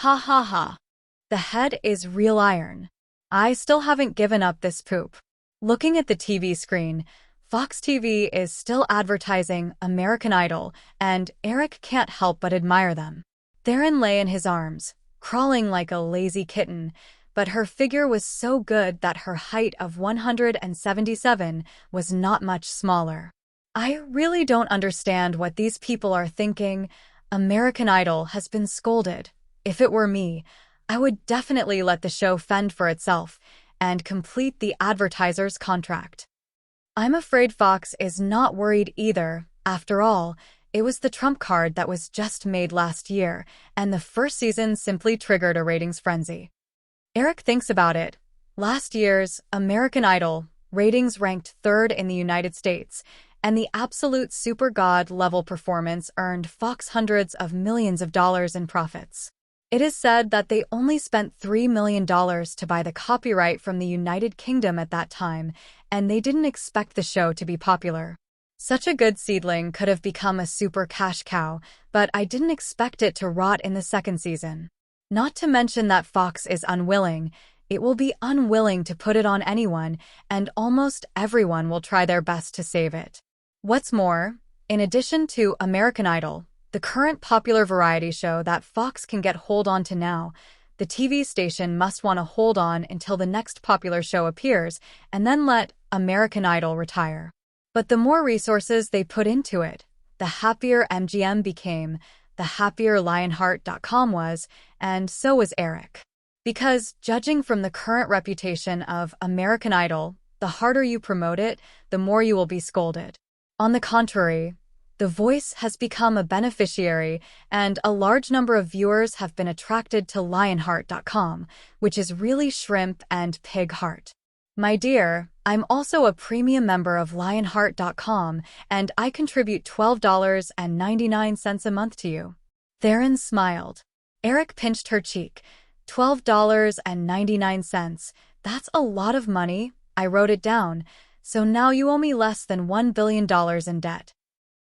Ha ha ha. The head is real iron. I still haven't given up this poop. Looking at the TV screen, Fox TV is still advertising American Idol, and Eric can't help but admire them. Theron lay in his arms, crawling like a lazy kitten, but her figure was so good that her height of 177 was not much smaller. I really don't understand what these people are thinking. American Idol has been scolded. If it were me, I would definitely let the show fend for itself and complete the advertiser's contract. I'm afraid Fox is not worried either. After all, it was the trump card that was just made last year, and the first season simply triggered a ratings frenzy. Eric thinks about it. Last year's American Idol ratings ranked third in the United States, and the absolute super god-level performance earned Fox hundreds of millions of dollars in profits. It is said that they only spent $3 million to buy the copyright from the United Kingdom at that time, and they didn't expect the show to be popular. Such a good seedling could have become a super cash cow, but I didn't expect it to rot in the second season. Not to mention that Fox is unwilling. It will be unwilling to put it on anyone, and almost everyone will try their best to save it. What's more, in addition to American Idol, the current popular variety show that Fox can get hold on to now, the TV station must want to hold on until the next popular show appears and then let American Idol retire. But the more resources they put into it, the happier MGM became, the happier Lionheart.com was, and so was Eric. Because, judging from the current reputation of American Idol, the harder you promote it, the more you will be scolded. On the contrary, The Voice has become a beneficiary, and a large number of viewers have been attracted to Lionheart.com, which is really shrimp and pig heart. My dear, I'm also a premium member of Lionheart.com, and I contribute $12.99 a month to you. Theron smiled. Eric pinched her cheek. $12.99. That's a lot of money. I wrote it down. So now you owe me less than $1 billion in debt.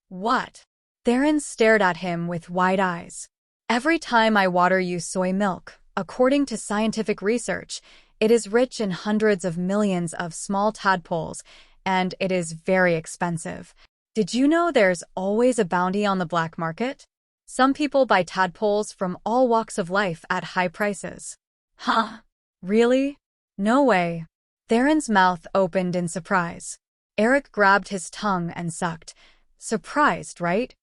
What? Theron stared at him with wide eyes. Every time I water you soy milk, according to scientific research, it is rich in hundreds of millions of small tadpoles, and it is very expensive. Did you know there's always a bounty on the black market? Some people buy tadpoles from all walks of life at high prices. Huh? Really? No way. Theron's mouth opened in surprise. Eric grabbed his tongue and sucked. Surprised, right?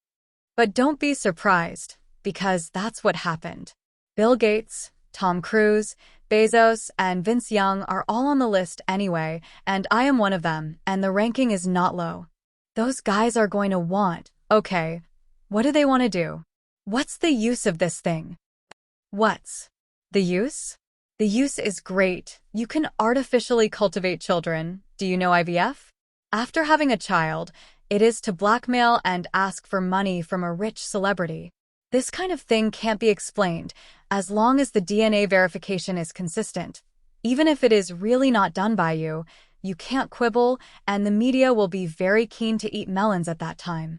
But don't be surprised, because that's what happened. Bill Gates, Tom Cruise, Bezos, and Vince Young are all on the list anyway, and I am one of them, and the ranking is not low. Those guys are going to want, okay, what do they want to do? What's the use of this thing? What's the use? The use is great. You can artificially cultivate children. Do you know IVF? After having a child, it is to blackmail and ask for money from a rich celebrity. This kind of thing can't be explained as long as the DNA verification is consistent. Even if it is really not done by you, you can't quibble, and the media will be very keen to eat melons at that time.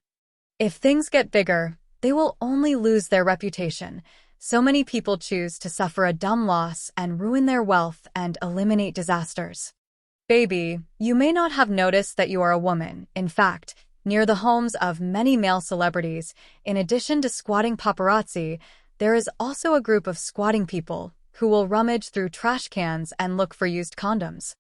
If things get bigger, they will only lose their reputation. So many people choose to suffer a dumb loss and ruin their wealth and eliminate disasters. Baby, you may not have noticed that you are a woman. In fact, near the homes of many male celebrities, in addition to squatting paparazzi, there is also a group of squatting people who will rummage through trash cans and look for used condoms.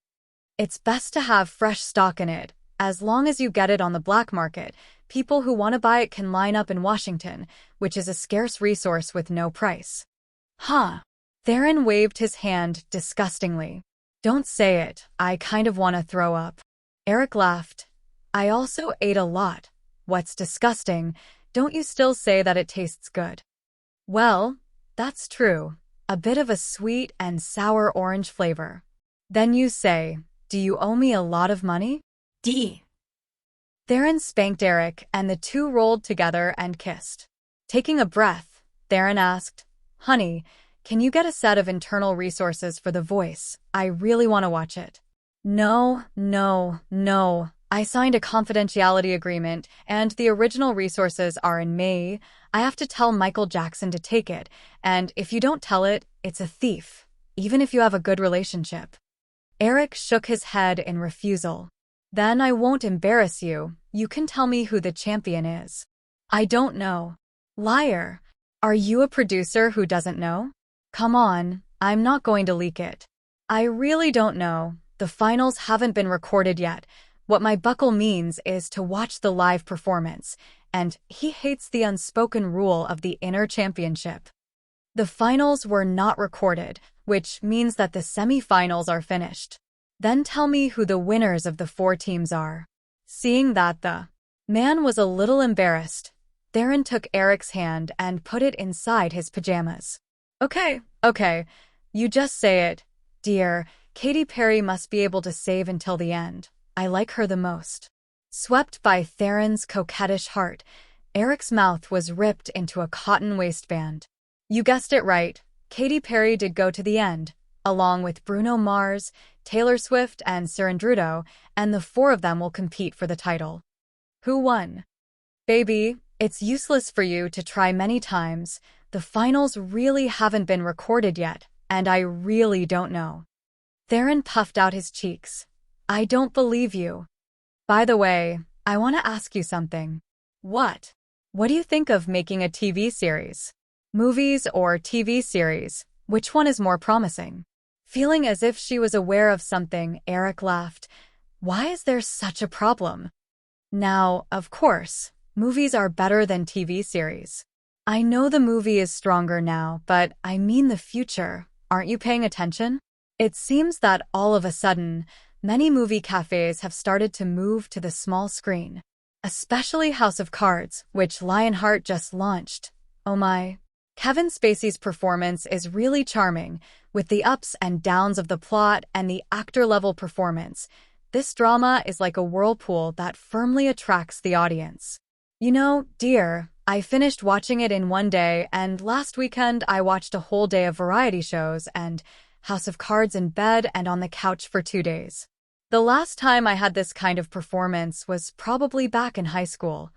It's best to have fresh stock in it. As long as you get it on the black market, people who want to buy it can line up in Washington, which is a scarce resource with no price. Huh? Theron waved his hand disgustingly. Don't say it, I kind of want to throw up. Eric laughed. I also ate a lot. What's disgusting? Don't you still say that it tastes good? Well, that's true. A bit of a sweet and sour orange flavor. Then you say, do you owe me a lot of money? D. Theron spanked Eric, and the two rolled together and kissed. Taking a breath, Theron asked, Honey, can you get a set of internal resources for The Voice? I really want to watch it. No. I signed a confidentiality agreement, and the original resources are in May. I have to tell Michael Jackson to take it, and if you don't tell it, it's a thief, even if you have a good relationship. Eric shook his head in refusal. Then I won't embarrass you. You can tell me who the champion is. I don't know. Liar. Are you a producer who doesn't know? Come on, I'm not going to leak it. I really don't know. The finals haven't been recorded yet. What my buckle means is to watch the live performance, and he hates the unspoken rule of the inner championship. The finals were not recorded, which means that the semi-finals are finished. Then tell me who the winners of the 4 teams are. Seeing that the man was a little embarrassed, Theron took Eric's hand and put it inside his pajamas. Okay, you just say it. Dear, Katy Perry must be able to save until the end. I like her the most. Swept by Theron's coquettish heart, Eric's mouth was ripped into a cotton waistband. You guessed it right, Katy Perry did go to the end, along with Bruno Mars, Taylor Swift, and Serendrudo, and the 4 of them will compete for the title. Who won? Baby, it's useless for you to try many times. The finals really haven't been recorded yet, and I really don't know. Theron puffed out his cheeks. I don't believe you. By the way, I want to ask you something. What? What do you think of making a TV series? Movies or TV series, which one is more promising? Feeling as if she was aware of something, Eric laughed. Why is there such a problem? Now, of course, movies are better than TV series. I know the movie is stronger now, but I mean the future. Aren't you paying attention? It seems that all of a sudden, many movie cafes have started to move to the small screen. Especially House of Cards, which Lionheart just launched. Oh my. Kevin Spacey's performance is really charming, with the ups and downs of the plot and the actor-level performance. This drama is like a whirlpool that firmly attracts the audience. You know, dear, I finished watching it in one day, and last weekend I watched a whole day of variety shows and House of Cards in bed and on the couch for 2 days. The last time I had this kind of performance was probably back in high school.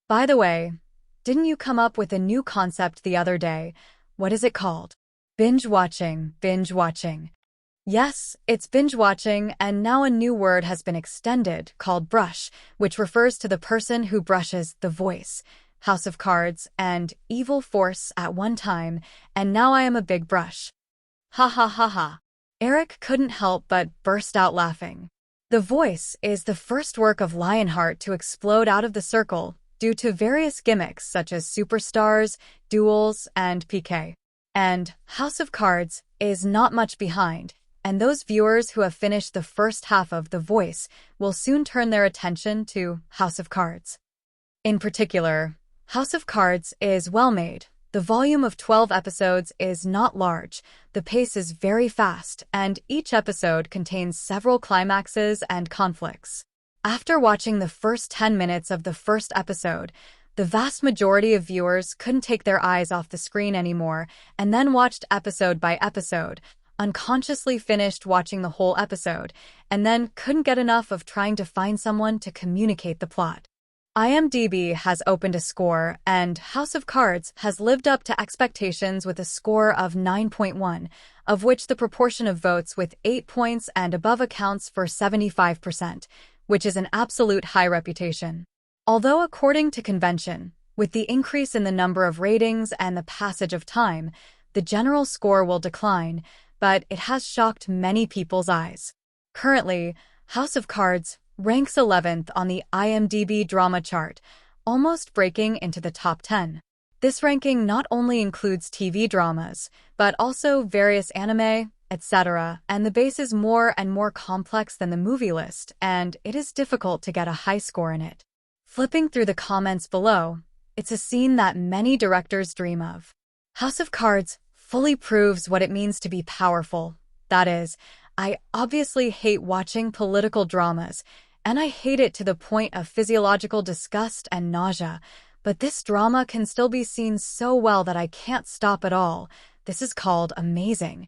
By the way, didn't you come up with a new concept the other day? What is it called? Binge watching. Yes, it's binge watching, and now a new word has been extended called brush, which refers to the person who brushes The Voice, House of Cards, and Evil Force at one time, and now I am a big brush. Ha ha ha ha. Eric couldn't help but burst out laughing. The Voice is the first work of Lionheart to explode out of the circle due to various gimmicks such as superstars, duels, and PK. And House of Cards is not much behind, and those viewers who have finished the first half of The Voice will soon turn their attention to House of Cards. In particular, House of Cards is well made. The volume of 12 episodes is not large, the pace is very fast, and each episode contains several climaxes and conflicts. After watching the first 10 minutes of the first episode, the vast majority of viewers couldn't take their eyes off the screen anymore and then watched episode by episode, unconsciously finished watching the whole episode, and then couldn't get enough of trying to find someone to communicate the plot. IMDb has opened a score, and House of Cards has lived up to expectations with a score of 9.1, of which the proportion of votes with 8 points and above accounts for 75%, which is an absolute high reputation. Although according to convention, with the increase in the number of ratings and the passage of time, the general score will decline, but it has shocked many people's eyes. Currently, House of Cards ranks 11th on the IMDb drama chart, almost breaking into the top 10. This ranking not only includes TV dramas, but also various anime, etc., and the base is more and more complex than the movie list, and it is difficult to get a high score in it. Flipping through the comments below, it's a scene that many directors dream of. House of Cards fully proves what it means to be powerful. That is, I obviously hate watching political dramas, and I hate it to the point of physiological disgust and nausea, but this drama can still be seen so well that I can't stop at all. This is called amazing.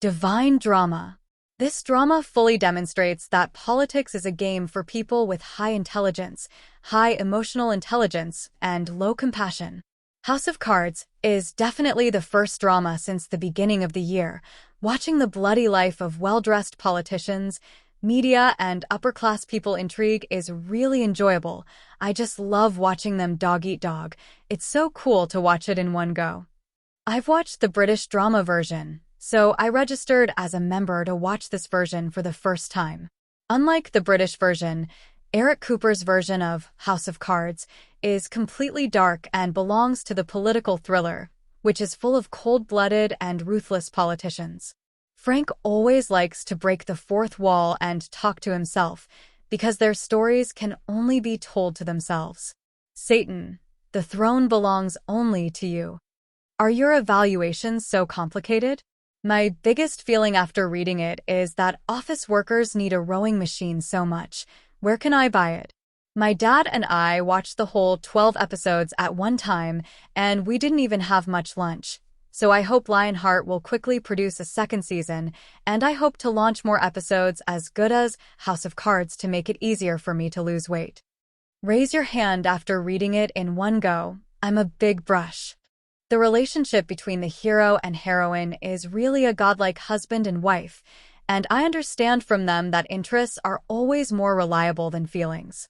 Divine drama. This drama fully demonstrates that politics is a game for people with high intelligence, high emotional intelligence, and low compassion. House of Cards is definitely the first drama since the beginning of the year. Watching the bloody life of well-dressed politicians, media, and upper-class people intrigue is really enjoyable. I just love watching them dog eat dog. It's so cool to watch it in one go. I've watched the British drama version, so I registered as a member to watch this version for the first time. Unlike the British version, Eric Cooper's version of House of Cards is completely dark and belongs to the political thriller, which is full of cold-blooded and ruthless politicians. Frank always likes to break the fourth wall and talk to himself, because their stories can only be told to themselves. Satan, the throne belongs only to you. Are your evaluations so complicated? My biggest feeling after reading it is that office workers need a rowing machine so much. Where can I buy it? My dad and I watched the whole 12 episodes at one time, and we didn't even have much lunch. So I hope Lionheart will quickly produce a second season, and I hope to launch more episodes as good as House of Cards to make it easier for me to lose weight. Raise your hand after reading it in one go. I'm a big brush. The relationship between the hero and heroine is really a godlike husband and wife, and I understand from them that interests are always more reliable than feelings.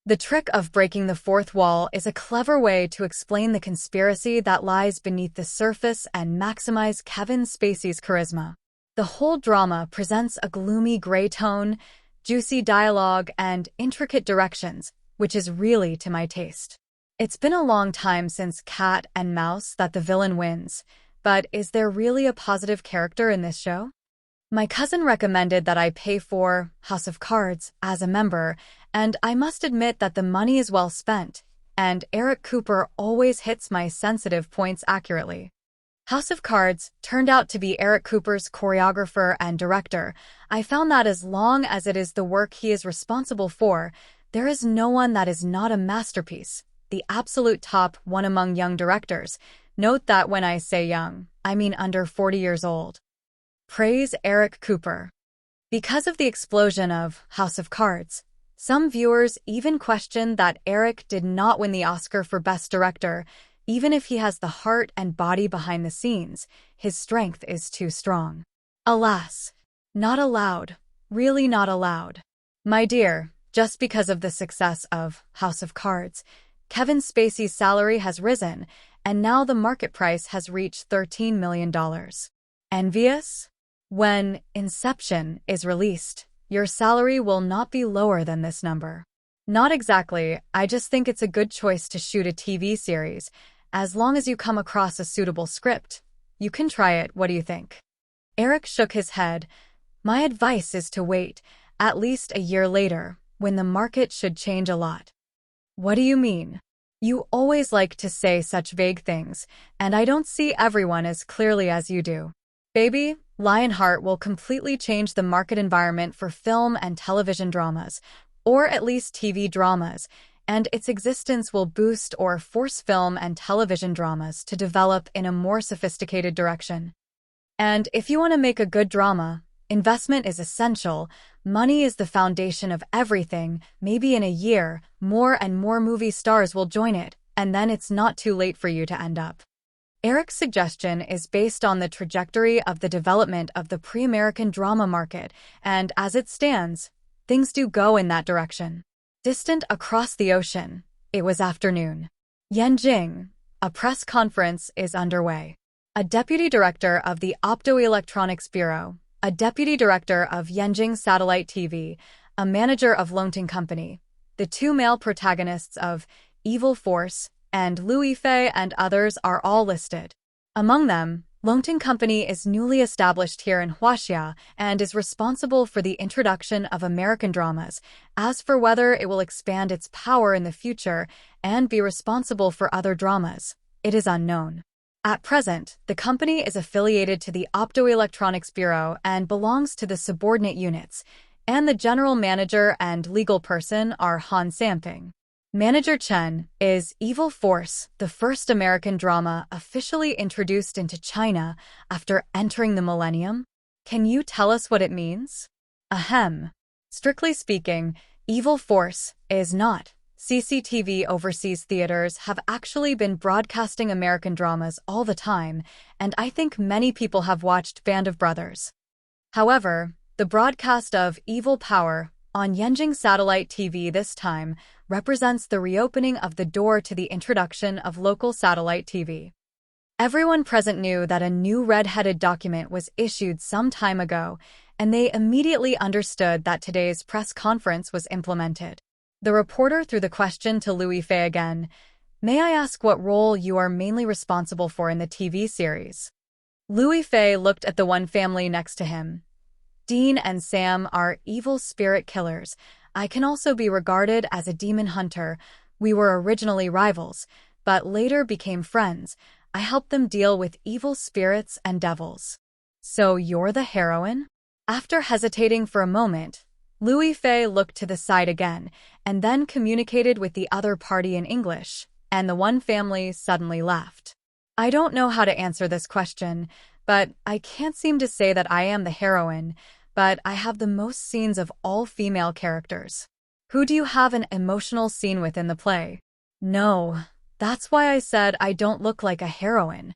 The trick of breaking the fourth wall is a clever way to explain the conspiracy that lies beneath the surface and maximize Kevin Spacey's charisma. The whole drama presents a gloomy gray tone, juicy dialogue, and intricate directions, which is really to my taste. It's been a long time since Cat and Mouse that the villain wins, but is there really a positive character in this show? My cousin recommended that I pay for House of Cards as a member, and I must admit that the money is well spent, and Eric Cooper always hits my sensitive points accurately. House of Cards turned out to be Eric Cooper's choreographer and director. I found that as long as it is the work he is responsible for, there is no one that is not a masterpiece, the absolute top one among young directors. Note that when I say young, I mean under 40 years old. Praise Eric Cooper. Because of the explosion of House of Cards, some viewers even questioned that Eric did not win the Oscar for Best Director. Even if he has the heart and body behind the scenes, his strength is too strong. Alas, not allowed. Really not allowed. My dear, just because of the success of House of Cards, Kevin Spacey's salary has risen, and now the market price has reached $13 million. Envious? When Inception is released, your salary will not be lower than this number. Not exactly, I just think it's a good choice to shoot a TV series. As long as you come across a suitable script, you can try it. What do you think? Eric shook his head. My advice is to wait, at least a year later, when the market should change a lot. What do you mean? You always like to say such vague things, and I don't see everyone as clearly as you do. Baby, Lionheart will completely change the market environment for film and television dramas, or at least TV dramas, and its existence will boost or force film and television dramas to develop in a more sophisticated direction. And if you want to make a good drama, investment is essential. Money is the foundation of everything. Maybe in a year, more and more movie stars will join it, and then it's not too late for you to end up. Eric's suggestion is based on the trajectory of the development of the pre-American drama market, and as it stands, things do go in that direction. Distant across the ocean, it was afternoon. Yenjing, a press conference is underway. A deputy director of the Optoelectronics Bureau, a deputy director of Yenjing Satellite TV, a manager of Longting Company, the two male protagonists of Evil Force, and Louis Fei and others are all listed. Among them, Longting Company is newly established here in Huaxia and is responsible for the introduction of American dramas. As for whether it will expand its power in the future and be responsible for other dramas, it is unknown. At present, the company is affiliated to the Optoelectronics Bureau and belongs to the subordinate units, and the general manager and legal person are Han Samping. Manager Chen is Evil Force, the first American drama officially introduced into China after entering the millennium. Can you tell us what it means? Ahem. Strictly speaking, evil force is not. CCTV overseas theaters have actually been broadcasting American dramas all the time, and I think many people have watched Band of Brothers. However, the broadcast of Evil Power on Yenjing satellite TV this time represents the reopening of the door to the introduction of local satellite TV. Everyone present knew that a new red-headed document was issued some time ago, and they immediately understood that today's press conference was implemented. The reporter threw the question to Louis Fei again. May I ask what role you are mainly responsible for in the TV series? Louis Fei looked at the one family next to him. Dean and Sam are evil spirit killers. I can also be regarded as a demon hunter. We were originally rivals, but later became friends. I helped them deal with evil spirits and devils. So you're the heroine? After hesitating for a moment, Louis Fei looked to the side again, and then communicated with the other party in English, and the one family suddenly laughed. I don't know how to answer this question, but I can't seem to say that I am the heroine, but I have the most scenes of all female characters. Who do you have an emotional scene with in the play? No, that's why I said I don't look like a heroine.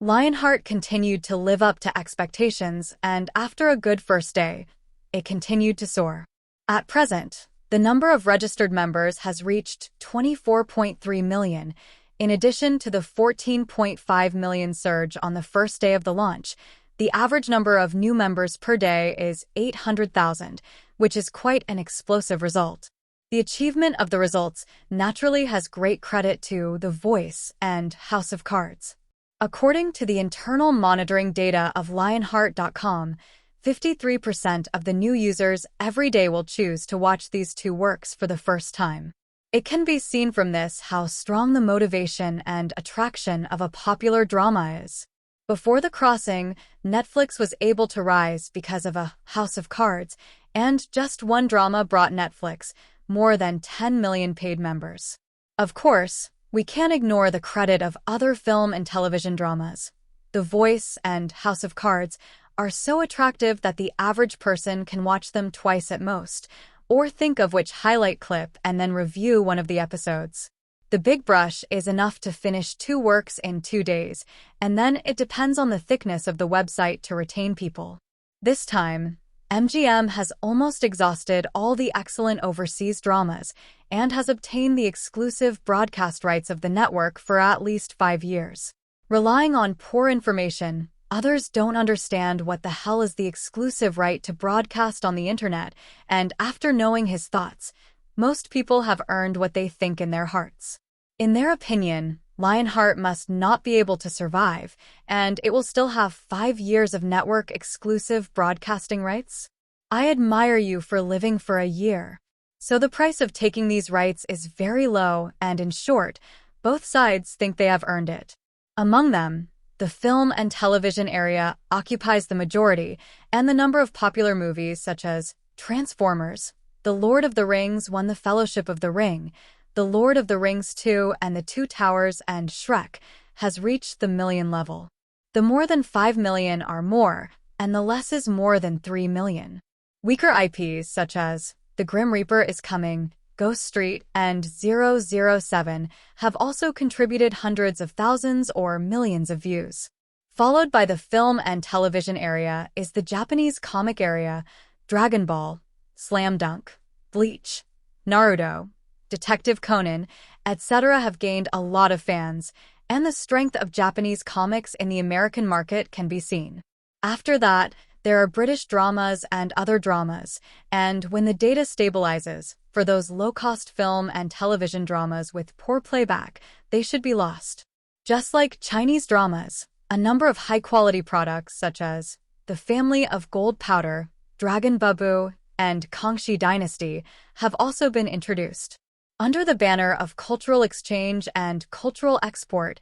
Lionheart continued to live up to expectations, and after a good first day, it continued to soar. At present, the number of registered members has reached 24.3 million, in addition to the 14.5 million surge on the first day of the launch. The average number of new members per day is 800,000, which is quite an explosive result. The achievement of the results naturally has great credit to The Voice and House of Cards. According to the internal monitoring data of Lionheart.com, 53% of the new users every day will choose to watch these two works for the first time. It can be seen from this how strong the motivation and attraction of a popular drama is. Before The Crossing, Netflix was able to rise because of a House of Cards, and just one drama brought Netflix more than 10 million paid members. Of course, we can't ignore the credit of other film and television dramas. The Voice and House of Cards are so attractive that the average person can watch them twice at most, or think of which highlight clip and then review one of the episodes. The Big Brush is enough to finish 2 works in 2 days, and then it depends on the thickness of the website to retain people. This time, MGM has almost exhausted all the excellent overseas dramas and has obtained the exclusive broadcast rights of the network for at least 5 years. Relying on poor information, others don't understand what the hell is the exclusive right to broadcast on the internet, and after knowing his thoughts, most people have earned what they think in their hearts. In their opinion, Lionheart must not be able to survive, and it will still have 5 years of network-exclusive broadcasting rights? I admire you for living for a year. So the price of taking these rights is very low, and in short, both sides think they have earned it. Among them, the film and television area occupies the majority, and the number of popular movies such as Transformers, The Lord of the Rings won the Fellowship of the Ring, The Lord of the Rings 2 and The Two Towers and Shrek has reached the million level. The more than 5 million are more, and the less is more than 3 million. Weaker IPs such as The Grim Reaper is Coming, Ghost Street, and 007 have also contributed hundreds of thousands or millions of views. Followed by the film and television area is the Japanese comic area. Dragon Ball, Slam Dunk, Bleach, Naruto, Detective Conan, etc. have gained a lot of fans, and the strength of Japanese comics in the American market can be seen. After that, there are British dramas and other dramas, and when the data stabilizes, for those low-cost film and television dramas with poor playback, they should be lost. Just like Chinese dramas, a number of high-quality products such as The Family of Gold Powder, Dragon Babu, and Kangxi Dynasty have also been introduced. Under the banner of cultural exchange and cultural export,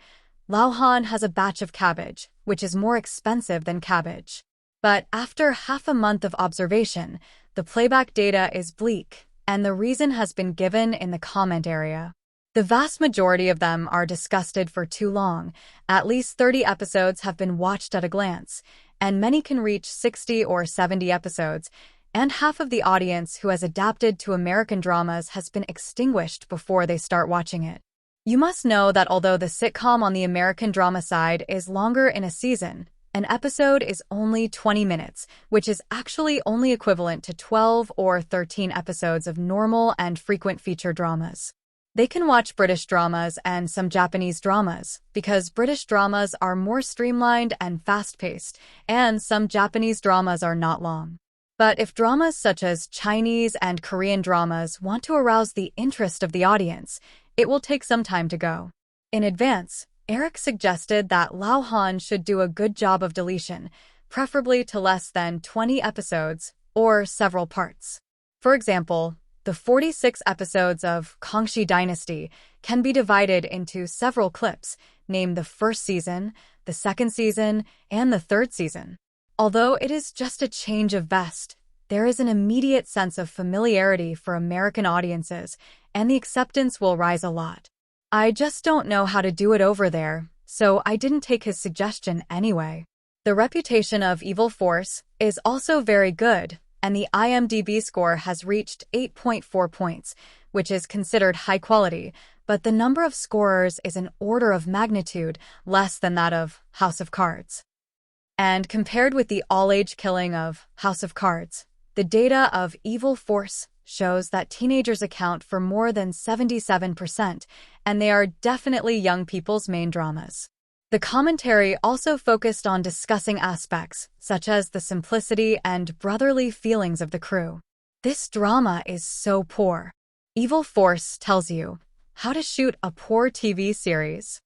Laohan has a batch of cabbage, which is more expensive than cabbage. But after half a month of observation, the playback data is bleak, and the reason has been given in the comment area. The vast majority of them are disgusted for too long. At least 30 episodes have been watched at a glance, and many can reach 60 or 70 episodes, and half of the audience who has adapted to American dramas has been extinguished before they start watching it. You must know that although the sitcom on the American drama side is longer in a season, an episode is only 20 minutes, which is actually only equivalent to 12 or 13 episodes of normal and frequent feature dramas. They can watch British dramas and some Japanese dramas, because British dramas are more streamlined and fast-paced, and some Japanese dramas are not long. But if dramas such as Chinese and Korean dramas want to arouse the interest of the audience, it will take some time to go. In advance, Eric suggested that Lao Han should do a good job of deletion, preferably to less than 20 episodes or several parts. For example, the 46 episodes of Kangxi Dynasty can be divided into several clips, named the first season, the second season, and the third season. Although it is just a change of vest, there is an immediate sense of familiarity for American audiences, and the acceptance will rise a lot. I just don't know how to do it over there, so I didn't take his suggestion anyway. The reputation of Evil Force is also very good, and the IMDb score has reached 8.4 points, which is considered high quality, but the number of scorers is an order of magnitude less than that of House of Cards. And compared with the all-age killing of House of Cards, the data of Evil Force shows that teenagers account for more than 77%, and they are definitely young people's main dramas. The commentary also focused on discussing aspects, such as the simplicity and brotherly feelings of the crew. This drama is so poor. Evil Force tells you how to shoot a poor TV series.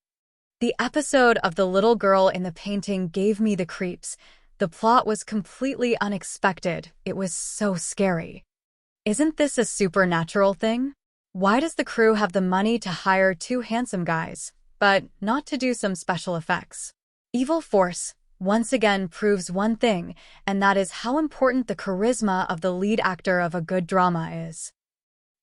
The episode of the little girl in the painting gave me the creeps. The plot was completely unexpected. It was so scary. Isn't this a supernatural thing? Why does the crew have the money to hire two handsome guys, but not to do some special effects? Evil Force once again proves one thing, and that is how important the charisma of the lead actor of a good drama is.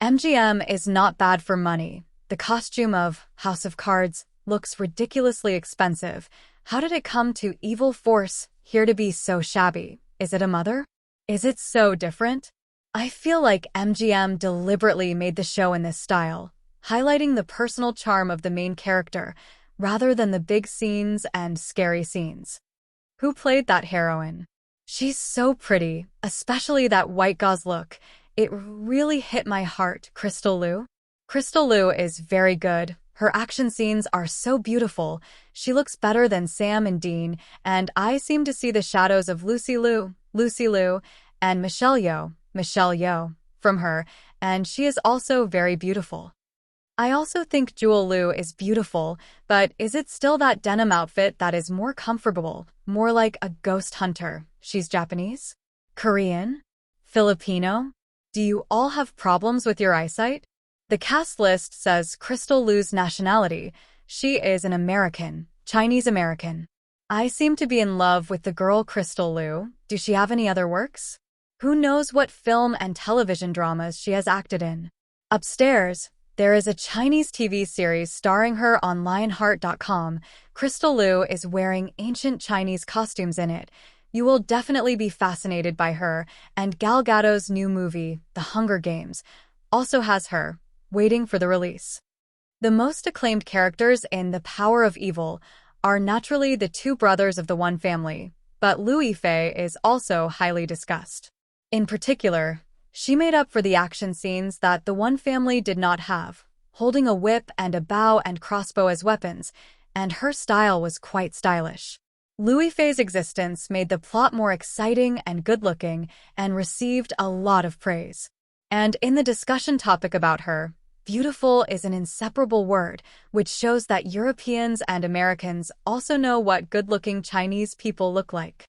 MGM is not bad for money. The costume of House of Cards looks ridiculously expensive. How did it come to Evil Force here to be so shabby? Is it a mother? Is it so different? I feel like MGM deliberately made the show in this style, highlighting the personal charm of the main character, rather than the big scenes and scary scenes. Who played that heroine? She's so pretty, especially that white gauze look. It really hit my heart. Crystal Liu? Crystal Liu is very good. Her action scenes are so beautiful. She looks better than Sam and Dean, and I seem to see the shadows of Lucy Liu, and Michelle Yeoh, from her, and she is also very beautiful. I also think Jewel Liu is beautiful, but is it still that denim outfit that is more comfortable, more like a ghost hunter? She's Japanese? Korean? Filipino? Do you all have problems with your eyesight? The cast list says Crystal Liu's nationality. She is an American, Chinese American. I seem to be in love with the girl Crystal Liu. Do she have any other works? Who knows what film and television dramas she has acted in? Upstairs, there is a Chinese TV series starring her on Lionheart.com. Crystal Liu is wearing ancient Chinese costumes in it. You will definitely be fascinated by her, and Gal Gadot's new movie, The Hunger Games, also has her, waiting for the release. The most acclaimed characters in The Power of Evil are naturally the two brothers of the one family, but Liu Yifei is also highly discussed. In particular, she made up for the action scenes that the one family did not have, holding a whip and a bow and crossbow as weapons, and her style was quite stylish. Liu Yifei's existence made the plot more exciting and good-looking and received a lot of praise. And in the discussion topic about her, beautiful is an inseparable word, which shows that Europeans and Americans also know what good-looking Chinese people look like.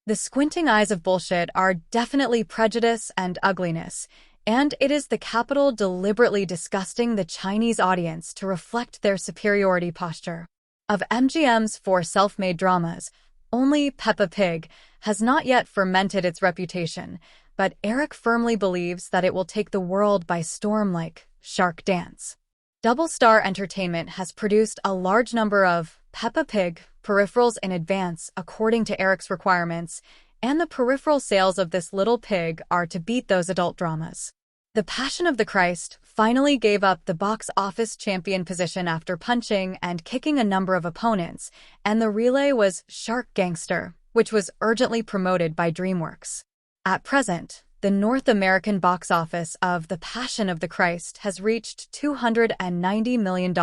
The squinting eyes of bullshit are definitely prejudice and ugliness, and it is the capital deliberately disgusting the Chinese audience to reflect their superiority posture. Of MGM's 4 self-made dramas, only Peppa Pig has not yet fermented its reputation, but Eric firmly believes that it will take the world by storm like Shark Dance. Double Star Entertainment has produced a large number of Peppa Pig peripherals in advance according to Eric's requirements, and the peripheral sales of this little pig are to beat those adult dramas. The Passion of the Christ finally gave up the box office champion position after punching and kicking a number of opponents, and the relay was Shark Gangster, which was urgently promoted by DreamWorks. At present, the North American box office of The Passion of the Christ has reached $290 million.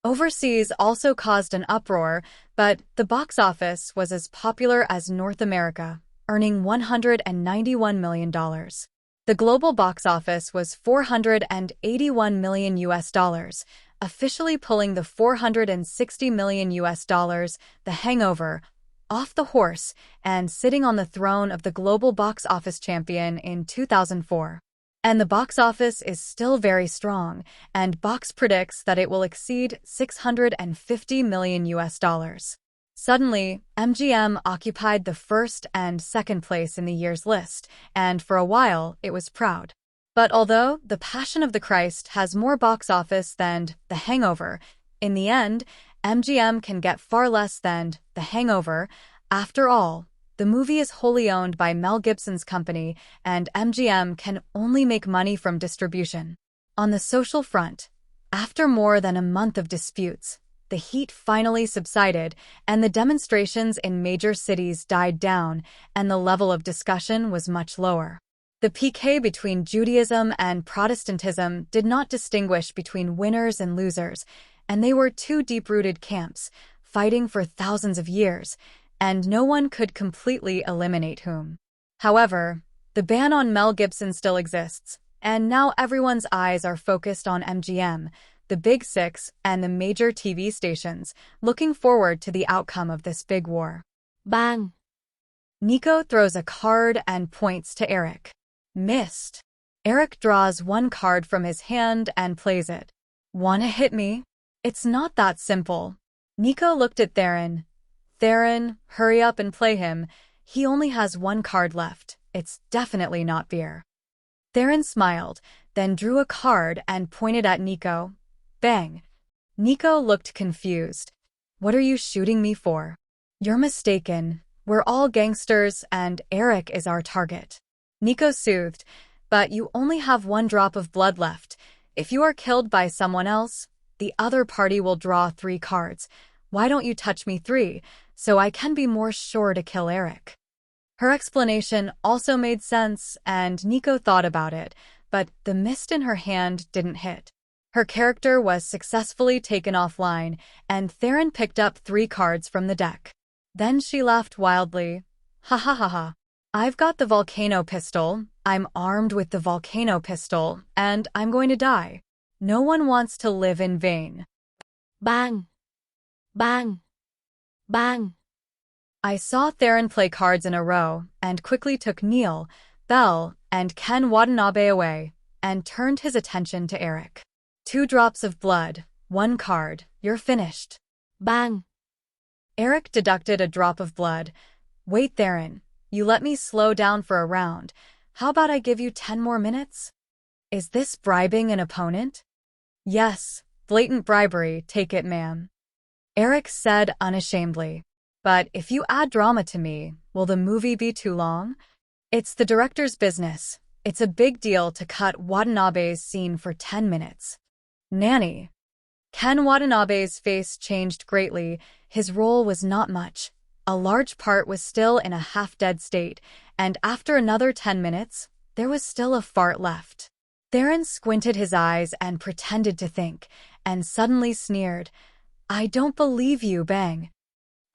Overseas also caused an uproar, but the box office was as popular as North America, earning $191 million. The global box office was $481 million US, officially pulling the $460 million US, The Hangover, off the horse and sitting on the throne of the global box office champion in 2004. And the box office is still very strong, and Box predicts that it will exceed $650 million US. Suddenly, MGM occupied the first and second place in the year's list, and for a while it was proud. But although The Passion of the Christ has more box office than The Hangover, in the end, MGM can get far less than The Hangover. After all, the movie is wholly owned by Mel Gibson's company, and MGM can only make money from distribution. On the social front, after more than a month of disputes, the heat finally subsided, and the demonstrations in major cities died down, and the level of discussion was much lower. The pique between Judaism and Protestantism did not distinguish between winners and losers, and they were two deep-rooted camps, fighting for thousands of years, and no one could completely eliminate whom. However, the ban on Mel Gibson still exists, and now everyone's eyes are focused on MGM, the Big Six, and the major TV stations, looking forward to the outcome of this big war. Bang! Nico throws a card and points to Eric. Missed. Eric draws one card from his hand and plays it. Wanna hit me? It's not that simple. Nico looked at Theron. Theron, hurry up and play him. He only has one card left. It's definitely not beer. Theron smiled, then drew a card and pointed at Nico. Bang. Nico looked confused. What are you shooting me for? You're mistaken. We're all gangsters and Eric is our target. Nico soothed, but you only have one drop of blood left. If you are killed by someone else, the other party will draw 3 cards. Why don't you touch me 3, so I can be more sure to kill Eric? Her explanation also made sense, and Nico thought about it, but the mist in her hand didn't hit. Her character was successfully taken offline, and Theron picked up 3 cards from the deck. Then she laughed wildly. Ha ha ha ha. I've got the volcano pistol, I'm armed with the volcano pistol, and I'm going to die. No one wants to live in vain. Bang! Bang! Bang! I saw Theron play cards in a row, and quickly took Neil, Belle, and Ken Watanabe away, and turned his attention to Eric. 2 drops of blood, 1 card, you're finished. Bang! Eric deducted a drop of blood. Wait, Theron, you let me slow down for a round. How about I give you 10 more minutes? Is this bribing an opponent? Yes, blatant bribery, take it, ma'am. Eric said unashamedly. But if you add drama to me, will the movie be too long? It's the director's business. It's a big deal to cut Watanabe's scene for 10 minutes. Nanny. Ken Watanabe's face changed greatly. His role was not much. A large part was still in a half-dead state, and after another 10 minutes, there was still a fart left. Theron squinted his eyes and pretended to think, and suddenly sneered. I don't believe you, bang.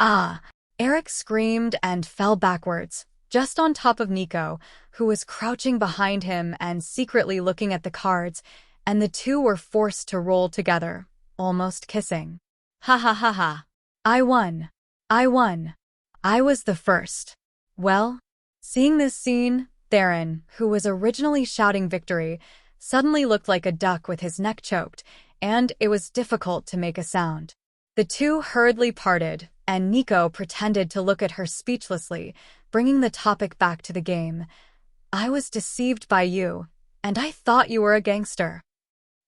Ah! Eric screamed and fell backwards, just on top of Nico, who was crouching behind him and secretly looking at the cards, and the two were forced to roll together, almost kissing. Ha ha ha ha. I won. I won. I was the first. Well, seeing this scene, Theron, who was originally shouting victory, suddenly looked like a duck with his neck choked, and it was difficult to make a sound. The two hurriedly parted, and Nico pretended to look at her speechlessly, bringing the topic back to the game. I was deceived by you, and I thought you were a gangster.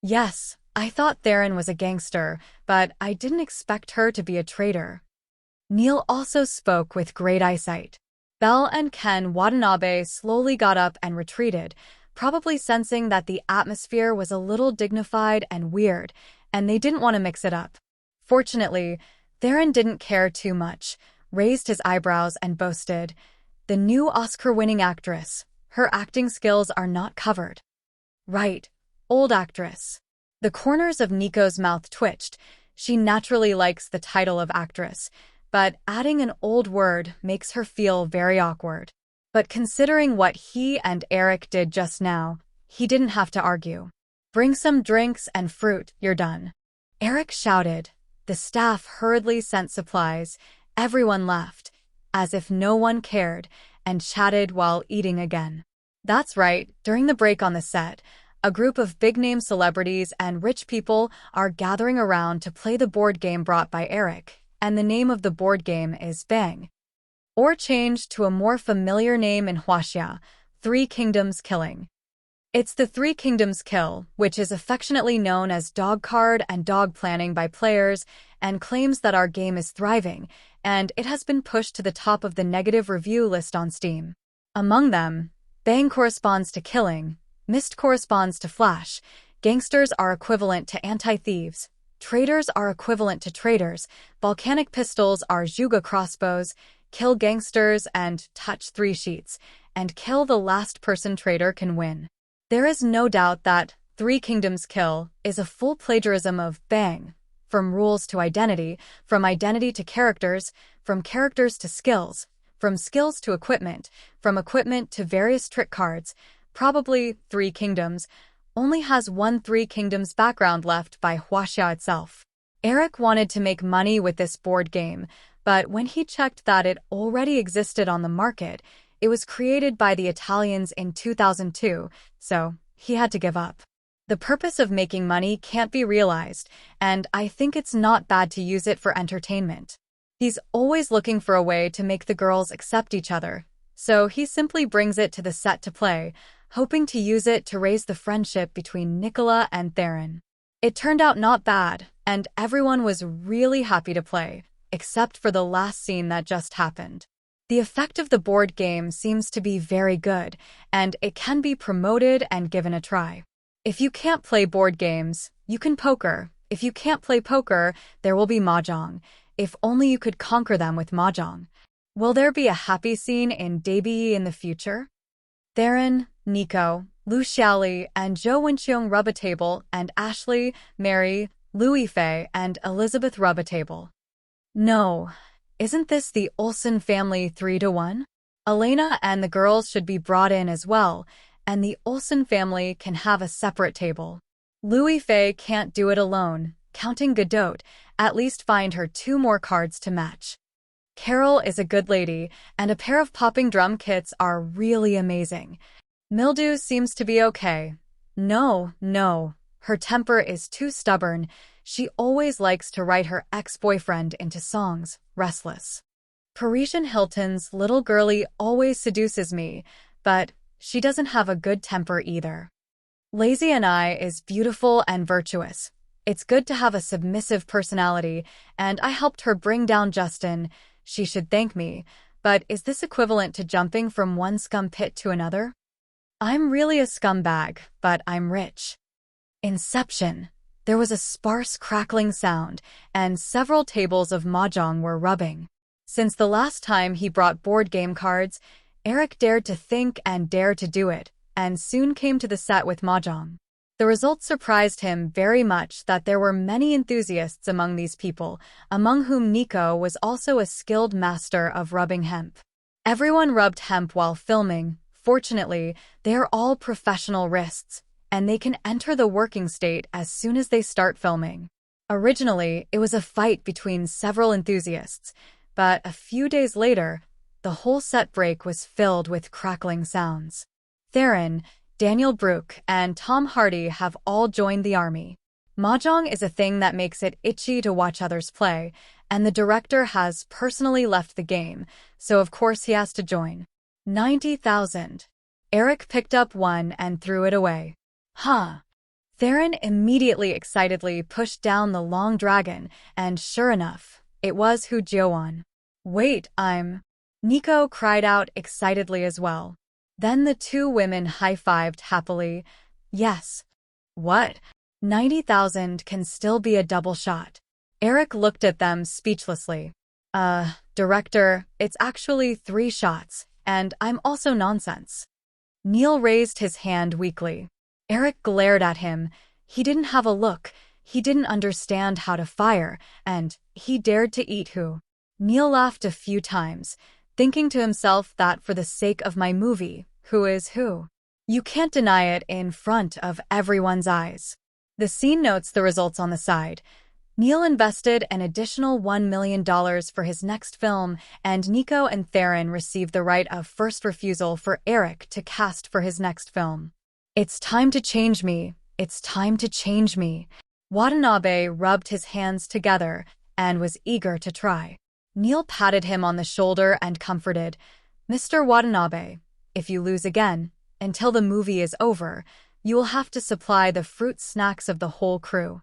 Yes, I thought Theron was a gangster, but I didn't expect her to be a traitor. Neil also spoke with great eyesight. Belle and Ken Watanabe slowly got up and retreated, probably sensing that the atmosphere was a little dignified and weird, and they didn't want to mix it up. Fortunately, Theron didn't care too much, raised his eyebrows and boasted, "The new Oscar-winning actress. Her acting skills are not covered." "Right, old actress." The corners of Nico's mouth twitched. She naturally likes the title of actress, but adding an old word makes her feel very awkward. But considering what he and Eric did just now, he didn't have to argue. "Bring some drinks and fruit, you're done." Eric shouted. The staff hurriedly sent supplies. Everyone laughed, as if no one cared, and chatted while eating again. That's right, during the break on the set, a group of big-name celebrities and rich people are gathering around to play the board game brought by Eric, and the name of the board game is Bang. Or changed to a more familiar name in Huaxia, Three Kingdoms Killing. It's the Three Kingdoms Kill, which is affectionately known as dog card and dog planning by players, and claims that our game is thriving, and it has been pushed to the top of the negative review list on Steam. Among them, Bang corresponds to killing, Mist corresponds to flash, gangsters are equivalent to anti-thieves, traitors are equivalent to traitors, volcanic pistols are Zhuge crossbows, kill gangsters and touch 3 sheets, and kill the last person traitor can win. There is no doubt that Three Kingdoms Kill is a full plagiarism of Bang, from rules to identity, from identity to characters, from characters to skills, from skills to equipment, from equipment to various trick cards. Probably Three Kingdoms only has one Three Kingdoms background left by Huaxia itself. Eric wanted to make money with this board game, but when he checked that it already existed on the market, it was created by the Italians in 2002, so he had to give up. The purpose of making money can't be realized, and I think it's not bad to use it for entertainment. He's always looking for a way to make the girls accept each other, so he simply brings it to the set to play, hoping to use it to raise the friendship between Nicola and Theron. It turned out not bad, and everyone was really happy to play, except for the last scene that just happened. The effect of the board game seems to be very good, and it can be promoted and given a try. If you can't play board games, you can poker. If you can't play poker, there will be mahjong. If only you could conquer them with mahjong. Will there be a happy scene in Debye in the future? Theron, Nico, Lu Xiaoli, and Zhou Wenqiong rub a table, and Ashley, Mary, Louis Fei, and Elizabeth rub a table. No. Isn't this the Olsen family 3-1? Elena and the girls should be brought in as well, and the Olsen family can have a separate table. Louis Fei can't do it alone. Counting Godot, at least find her 2 more cards to match. Carol is a good lady, and a pair of popping drum kits are really amazing. Mildew seems to be okay. No, her temper is too stubborn. She always likes to write her ex-boyfriend into songs, restless. Parisian Hilton's little girlie always seduces me, but she doesn't have a good temper either. Lazy and I is beautiful and virtuous. It's good to have a submissive personality, and I helped her bring down Justin. She should thank me, but is this equivalent to jumping from one scum pit to another? I'm really a scumbag, but I'm rich. Inception. There was a sparse crackling sound, and several tables of mahjong were rubbing. Since the last time he brought board game cards, Eric dared to think and dared to do it, and soon came to the set with mahjong. The results surprised him very much that there were many enthusiasts among these people, among whom Nico was also a skilled master of rubbing hemp. Everyone rubbed hemp while filming. Fortunately, they are all professional wrists, and they can enter the working state as soon as they start filming. Originally, it was a fight between several enthusiasts, but a few days later, the whole set break was filled with crackling sounds. Theron, Daniel Brooke, and Tom Hardy have all joined the army. Mahjong is a thing that makes it itchy to watch others play, and the director has personally left the game, so of course he has to join. 90,000. Eric picked up one and threw it away. Huh. Theron immediately excitedly pushed down the long dragon, and sure enough, it was Hu Jiuan. Wait, Nico cried out excitedly as well. Then the two women high-fived happily. Yes. What? 90,000 can still be a double shot. Eric looked at them speechlessly. Director, it's actually 3 shots, and I'm also nonsense. Neil raised his hand weakly. Eric glared at him. He didn't have a look, he didn't understand how to fire, and he dared to eat Hu. Neil laughed a few times, thinking to himself that for the sake of my movie, who is who? You can't deny it in front of everyone's eyes. The scene notes the results on the side. Neil invested an additional $1 million for his next film, and Nico and Theron received the right of first refusal for Eric to cast for his next film. It's time to change me. It's time to change me. Watanabe rubbed his hands together and was eager to try. Neil patted him on the shoulder and comforted, Mr. Watanabe, if you lose again, until the movie is over, you will have to supply the fruit snacks of the whole crew.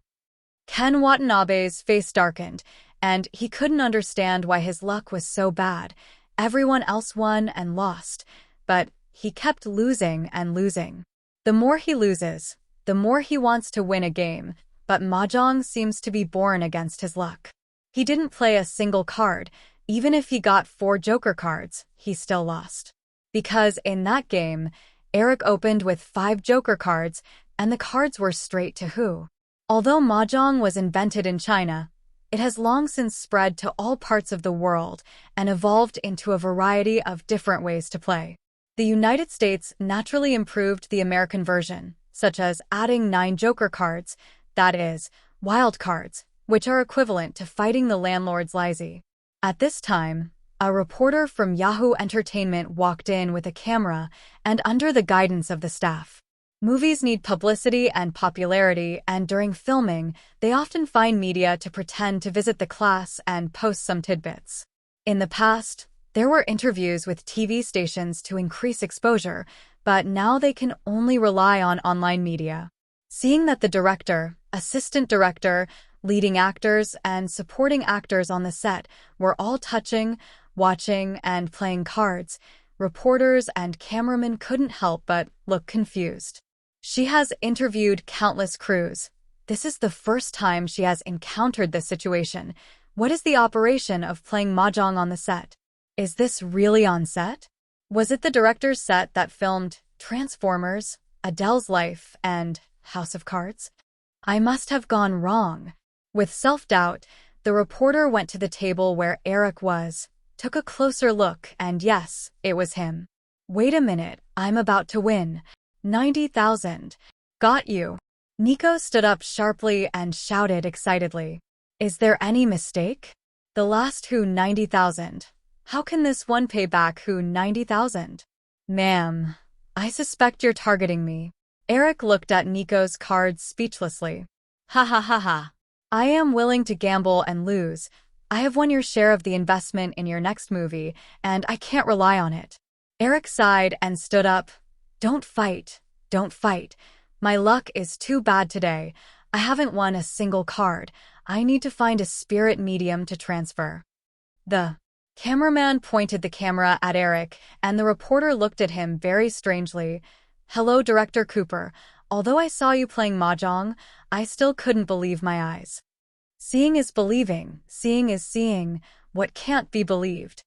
Ken Watanabe's face darkened, and he couldn't understand why his luck was so bad. Everyone else won and lost, but he kept losing and losing. The more he loses, the more he wants to win a game, but mahjong seems to be born against his luck. He didn't play a single card. Even if he got 4 joker cards, he still lost. Because in that game, Eric opened with 5 joker cards, and the cards were straight to Hu. Although mahjong was invented in China, it has long since spread to all parts of the world and evolved into a variety of different ways to play. The United States naturally improved the American version, such as adding 9 joker cards, that is, wild cards, which are equivalent to fighting the landlord's lazy. At this time, a reporter from Yahoo Entertainment walked in with a camera and under the guidance of the staff. Movies need publicity and popularity, and during filming, they often find media to pretend to visit the class and post some tidbits. In the past, there were interviews with TV stations to increase exposure, but now they can only rely on online media. Seeing that the director, assistant director, leading actors, and supporting actors on the set were all touching, watching, and playing cards, reporters and cameramen couldn't help but look confused. She has interviewed countless crews. This is the first time she has encountered this situation. What is the operation of playing mahjong on the set? Is this really on set? Was it the director's set that filmed Transformers, Adele's Life, and House of Cards? I must have gone wrong. With self-doubt, the reporter went to the table where Eric was, took a closer look, and yes, it was him. Wait a minute, I'm about to win. 90,000. Got you. Nico stood up sharply and shouted excitedly. Is there any mistake? The last Hu 90,000. How can this one pay back Hu 90,000? Ma'am, I suspect you're targeting me. Eric looked at Nico's cards speechlessly. Ha ha ha ha. I am willing to gamble and lose. I have won your share of the investment in your next movie, and I can't rely on it. Eric sighed and stood up. Don't fight. Don't fight. My luck is too bad today. I haven't won a single card. I need to find a spirit medium to transfer. The cameraman pointed the camera at Eric, and the reporter looked at him very strangely. Hello, Director Cooper. Although I saw you playing mahjong, I still couldn't believe my eyes. Seeing is believing, seeing is seeing, what can't be believed.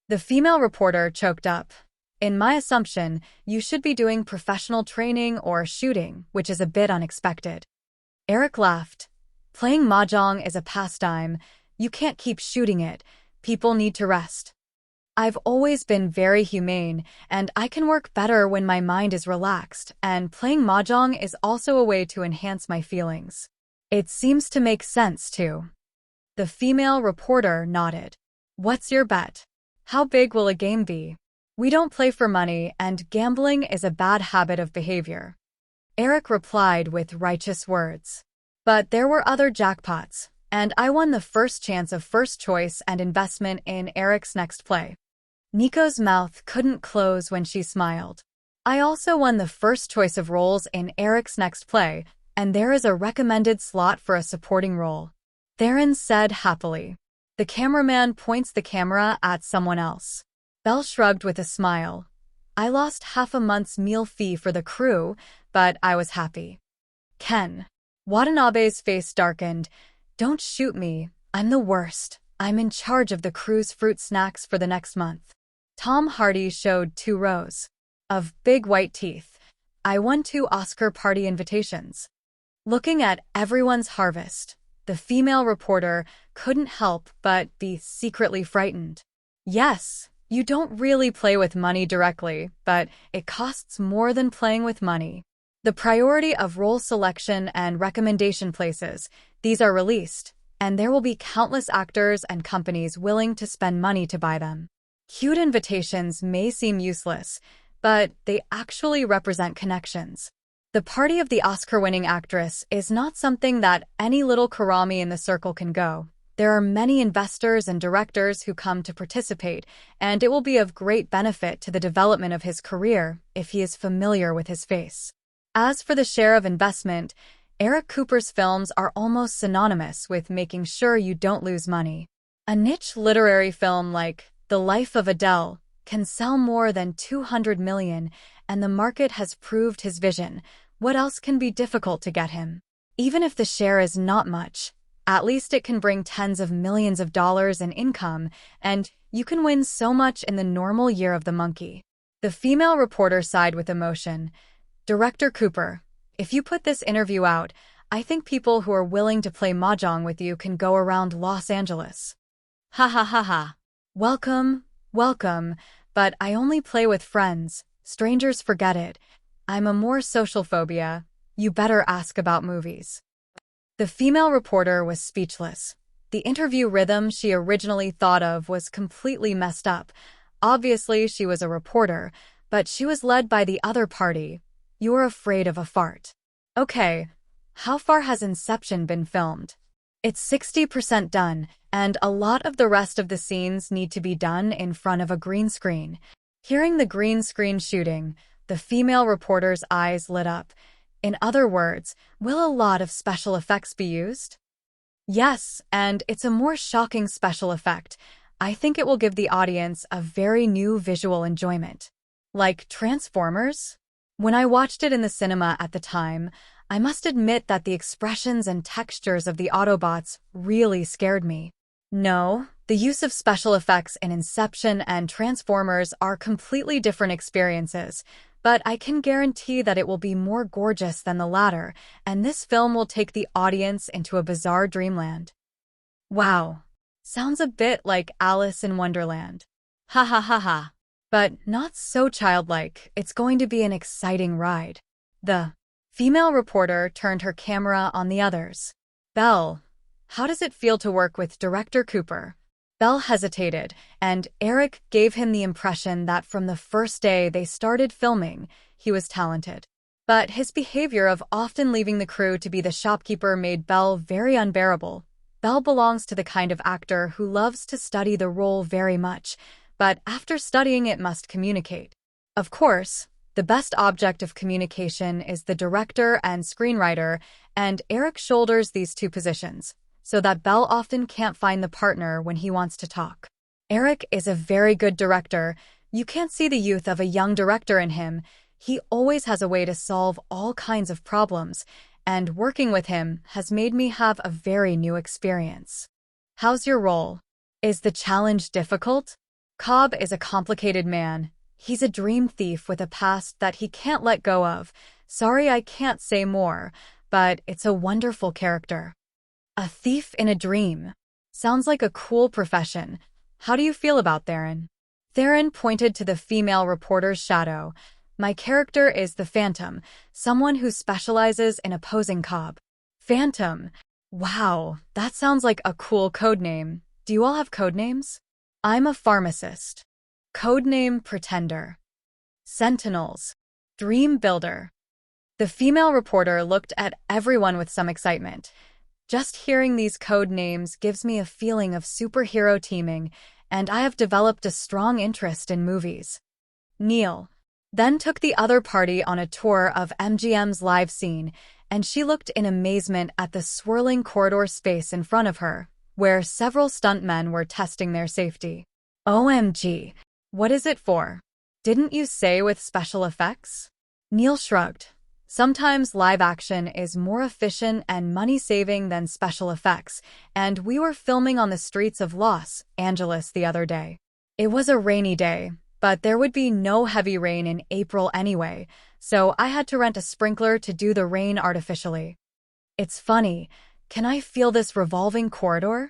The female reporter choked up. In my assumption, you should be doing professional training or shooting, which is a bit unexpected. Eric laughed. Playing mahjong is a pastime. You can't keep shooting it. People need to rest. I've always been very humane, and I can work better when my mind is relaxed, and playing mahjong is also a way to enhance my feelings. It seems to make sense, too. The female reporter nodded. What's your bet? How big will a game be? We don't play for money, and gambling is a bad habit of behavior. Eric replied with righteous words. But there were other jackpots, and I won the first chance of first choice and investment in Eric's next play. Nico's mouth couldn't close when she smiled. I also won the first choice of roles in Eric's next play, and there is a recommended slot for a supporting role. Theron said happily. The cameraman points the camera at someone else. Belle shrugged with a smile. I lost half a month's meal fee for the crew, but I was happy. Ken. Watanabe's face darkened. Don't shoot me. I'm the worst. I'm in charge of the crew's fruit snacks for the next month. Tom Hardy showed 2 rows of big white teeth. I won 2 Oscar party invitations. Looking at everyone's harvest, the female reporter couldn't help but be secretly frightened. Yes, you don't really play with money directly, but it costs more than playing with money. The priority of role selection and recommendation places, these are released, and there will be countless actors and companies willing to spend money to buy them. Cute invitations may seem useless, but they actually represent connections. The party of the Oscar-winning actress is not something that any little Karami in the circle can go. There are many investors and directors who come to participate, and it will be of great benefit to the development of his career if he is familiar with his face. As for the share of investment, Eric Cooper's films are almost synonymous with making sure you don't lose money. A niche literary film like The Life of Adele can sell more than 200 million, and the market has proved his vision. What else can be difficult to get him? Even if the share is not much, at least it can bring tens of millions of dollars in income, and you can win so much in the normal year of the monkey. The female reporter sighed with emotion. Director Cooper, if you put this interview out, I think people who are willing to play mahjong with you can go around Los Angeles. Ha ha ha ha. Welcome, welcome, but I only play with friends. Strangers forget it. I'm a more social phobia. You better ask about movies. The female reporter was speechless. The interview rhythm she originally thought of was completely messed up. Obviously, she was a reporter, but she was led by the other party. You're afraid of a fart. Okay, how far has Inception been filmed? It's 60% done, and a lot of the rest of the scenes need to be done in front of a green screen. Hearing the green screen shooting, the female reporter's eyes lit up. In other words, will a lot of special effects be used? Yes, and it's a more shocking special effect. I think it will give the audience a very new visual enjoyment. Like Transformers? When I watched it in the cinema at the time, I must admit that the expressions and textures of the Autobots really scared me. No, the use of special effects in Inception and Transformers are completely different experiences, but I can guarantee that it will be more gorgeous than the latter, and this film will take the audience into a bizarre dreamland. Wow, sounds a bit like Alice in Wonderland. Ha ha ha ha. But not so childlike. It's going to be an exciting ride. The female reporter turned her camera on the others. Belle, how does it feel to work with Director Cooper? Belle hesitated, and Eric gave him the impression that from the first day they started filming, he was talented. But his behavior of often leaving the crew to be the shopkeeper made Belle very unbearable. Belle belongs to the kind of actor who loves to study the role very much, but after studying it must communicate. Of course, the best object of communication is the director and screenwriter, and Eric shoulders these 2 positions, so that Belle often can't find the partner when he wants to talk. Eric is a very good director. You can't see the youth of a young director in him. He always has a way to solve all kinds of problems, and working with him has made me have a very new experience. How's your role? Is the challenge difficult? Cobb is a complicated man. He's a dream thief with a past that he can't let go of. Sorry I can't say more, but it's a wonderful character. A thief in a dream. Sounds like a cool profession. How do you feel about Theron? Theron pointed to the female reporter's shadow. My character is the Phantom, someone who specializes in opposing Cobb. Phantom. Wow, that sounds like a cool codename. Do you all have codenames? I'm a pharmacist. Codename Pretender. Sentinels. Dream Builder. The female reporter looked at everyone with some excitement. Just hearing these code names gives me a feeling of superhero teaming, and I have developed a strong interest in movies. Neil. then took the other party on a tour of MGM's live scene, and she looked in amazement at the swirling corridor space in front of her, where several stuntmen were testing their safety. OMG, what is it for? Didn't you say with special effects? Neil shrugged. Sometimes live action is more efficient and money-saving than special effects, and we were filming on the streets of Los Angeles the other day. It was a rainy day, but there would be no heavy rain in April anyway, so I had to rent a sprinkler to do the rain artificially. It's funny, can I feel this revolving corridor?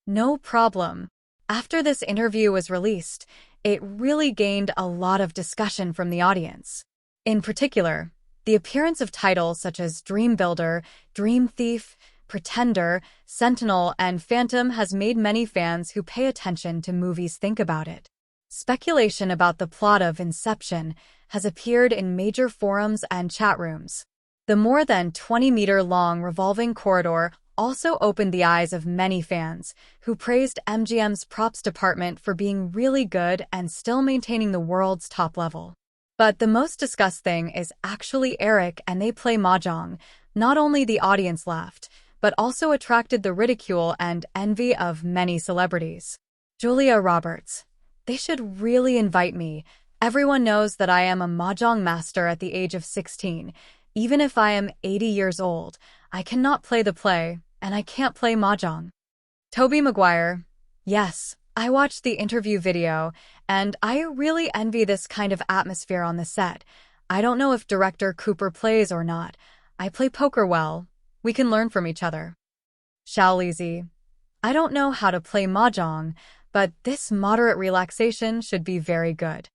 No problem. After this interview was released, it really gained a lot of discussion from the audience. In particular, the appearance of titles such as Dream Builder, Dream Thief, Pretender, Sentinel, and Phantom has made many fans who pay attention to movies think about it. Speculation about the plot of Inception has appeared in major forums and chat rooms. The more than 20-meter-long revolving corridor also opened the eyes of many fans, who praised MGM's props department for being really good and still maintaining the world's top level. But the most discussed thing is actually Eric and they play mahjong. Not only the audience laughed, but also attracted the ridicule and envy of many celebrities. Julia Roberts. They should really invite me. Everyone knows that I am a mahjong master at the age of 16. Even if I am 80 years old, I cannot play the play, and I can't play mahjong. Tobey Maguire. Yes, I watched the interview video, and I really envy this kind of atmosphere on the set. I don't know if director Cooper plays or not. I play poker well. We can learn from each other. Xiao Lizi. I don't know how to play mahjong, but this moderate relaxation should be very good.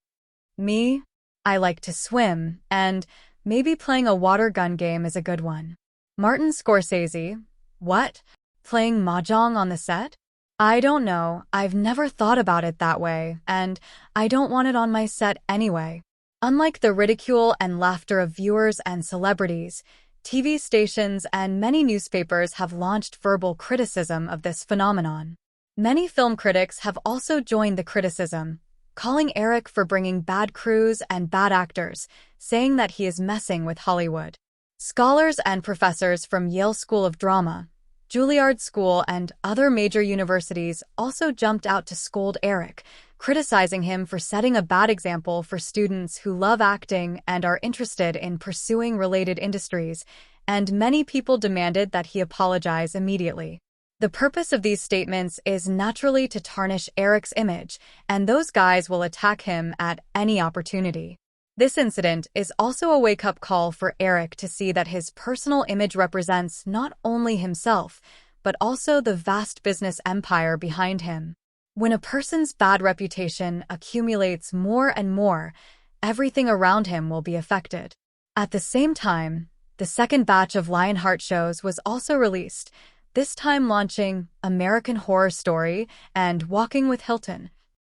Me? I like to swim, and maybe playing a water gun game is a good one. Martin Scorsese. What? Playing mahjong on the set? I don't know, I've never thought about it that way, and I don't want it on my set anyway. Unlike the ridicule and laughter of viewers and celebrities, TV stations and many newspapers have launched verbal criticism of this phenomenon. Many film critics have also joined the criticism, calling Eric for bringing bad crews and bad actors, saying that he is messing with Hollywood. Scholars and professors from Yale School of Drama, Juilliard School, and other major universities also jumped out to scold Eric, criticizing him for setting a bad example for students who love acting and are interested in pursuing related industries, and many people demanded that he apologize immediately. The purpose of these statements is naturally to tarnish Eric's image, and those guys will attack him at any opportunity. This incident is also a wake-up call for Eric to see that his personal image represents not only himself, but also the vast business empire behind him. When a person's bad reputation accumulates more and more, everything around him will be affected. At the same time, the second batch of Lionheart shows was also released, this time launching American Horror Story and Walking with Hilton.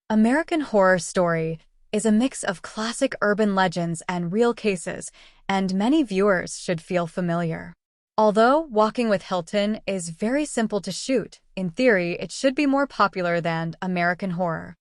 American Horror Story is a mix of classic urban legends and real cases, and many viewers should feel familiar. Although Walking with Hilton is very simple to shoot, in theory it should be more popular than American Horror.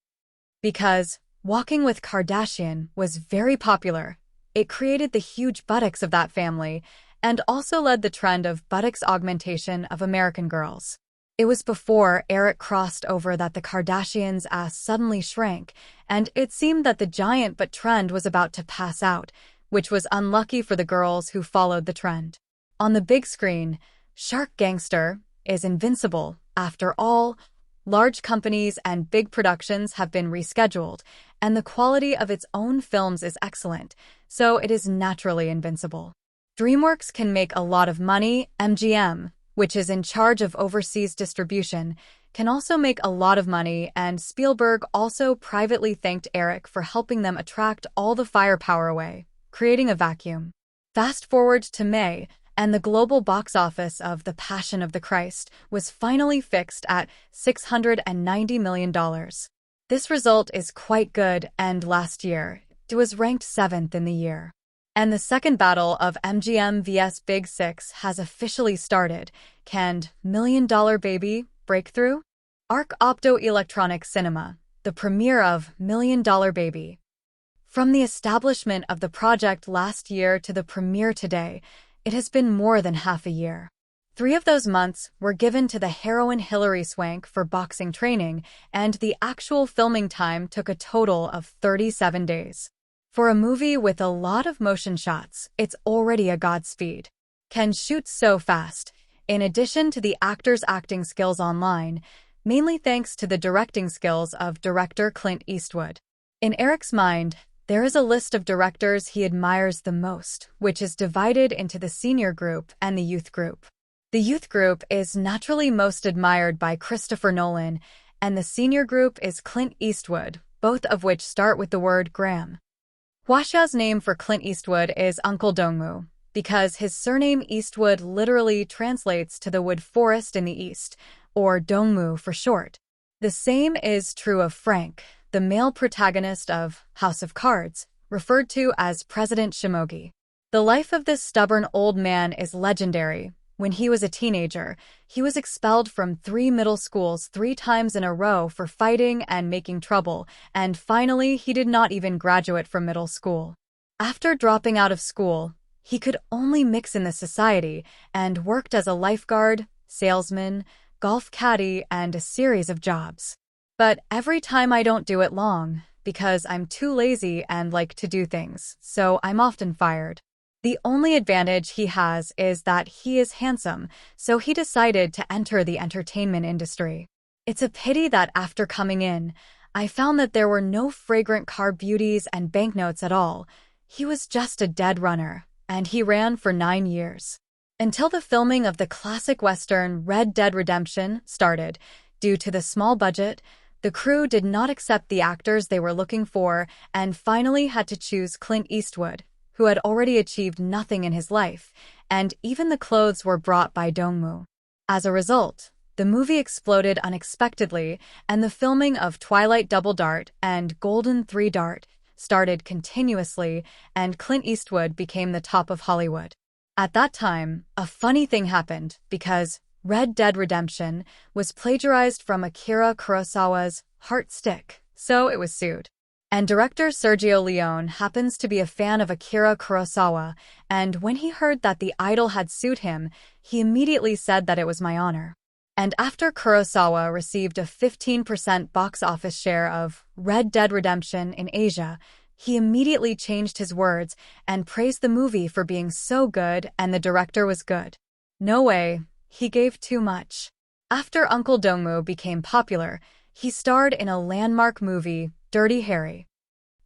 Because Walking with Kardashian was very popular, it created the huge buttocks of that family, and also led the trend of buttocks augmentation of American Girls. It was before Eric crossed over that the Kardashians' ass suddenly shrank, and it seemed that the giant butt trend was about to pass out, which was unlucky for the girls who followed the trend. On the big screen, Shark Gangster is invincible. After all, large companies and big productions have been rescheduled, and the quality of its own films is excellent, so it is naturally invincible. DreamWorks can make a lot of money. MGM, which is in charge of overseas distribution, can also make a lot of money, and Spielberg also privately thanked Eric for helping them attract all the firepower away, creating a vacuum. Fast forward to May, and the global box office of The Passion of the Christ was finally fixed at $690 million. This result is quite good, and last year, it was ranked 7th in the year. And the second battle of MGM vs. Big Six has officially started. Can Million Dollar Baby break through? Arc Opto Electronic Cinema, the premiere of Million Dollar Baby. From the establishment of the project last year to the premiere today, it has been more than half a year. 3 of those months were given to the heroine Hilary Swank for boxing training, and the actual filming time took a total of 37 days. For a movie with a lot of motion shots, it's already a Godspeed. Ken shoots so fast, in addition to the actors' acting skills online, mainly thanks to the directing skills of director Clint Eastwood. In Eric's mind, there is a list of directors he admires the most, which is divided into the senior group and the youth group. The youth group is naturally most admired by Christopher Nolan, and the senior group is Clint Eastwood, both of which start with the word Graham. Hwaxia's name for Clint Eastwood is Uncle Dongmu, because his surname Eastwood literally translates to the wood forest in the east, or Dongmu for short. The same is true of Frank, the male protagonist of House of Cards, referred to as President Shimogi. The life of this stubborn old man is legendary. When he was a teenager, he was expelled from 3 middle schools 3 times in a row for fighting and making trouble, and finally he did not even graduate from middle school. After dropping out of school, he could only mix in the society and worked as a lifeguard, salesman, golf caddy, and a series of jobs. But every time I don't do it long, because I'm too lazy and like to do things, so I'm often fired. The only advantage he has is that he is handsome, so he decided to enter the entertainment industry. It's a pity that after coming in, I found that there were no fragrant car beauties and banknotes at all. He was just a dead runner, and he ran for 9 years. Until the filming of the classic Western Red Dead Redemption started. Due to the small budget, the crew did not accept the actors they were looking for and finally had to choose Clint Eastwood, who had already achieved nothing in his life, and even the clothes were brought by Dongmu. As a result, the movie exploded unexpectedly, and the filming of Twilight Double Dart and Golden 3 Dart started continuously, and Clint Eastwood became the top of Hollywood. At that time, a funny thing happened because Red Dead Redemption was plagiarized from Akira Kurosawa's Heart Stick, so it was sued. And director Sergio Leone happens to be a fan of Akira Kurosawa, and when he heard that the idol had sued him, he immediately said that it was my honor. And after Kurosawa received a 15% box office share of Red Dead Redemption in Asia, he immediately changed his words and praised the movie for being so good and the director was good. No way, he gave too much. After Uncle Dongmu became popular, he starred in a landmark movie, Dirty Harry.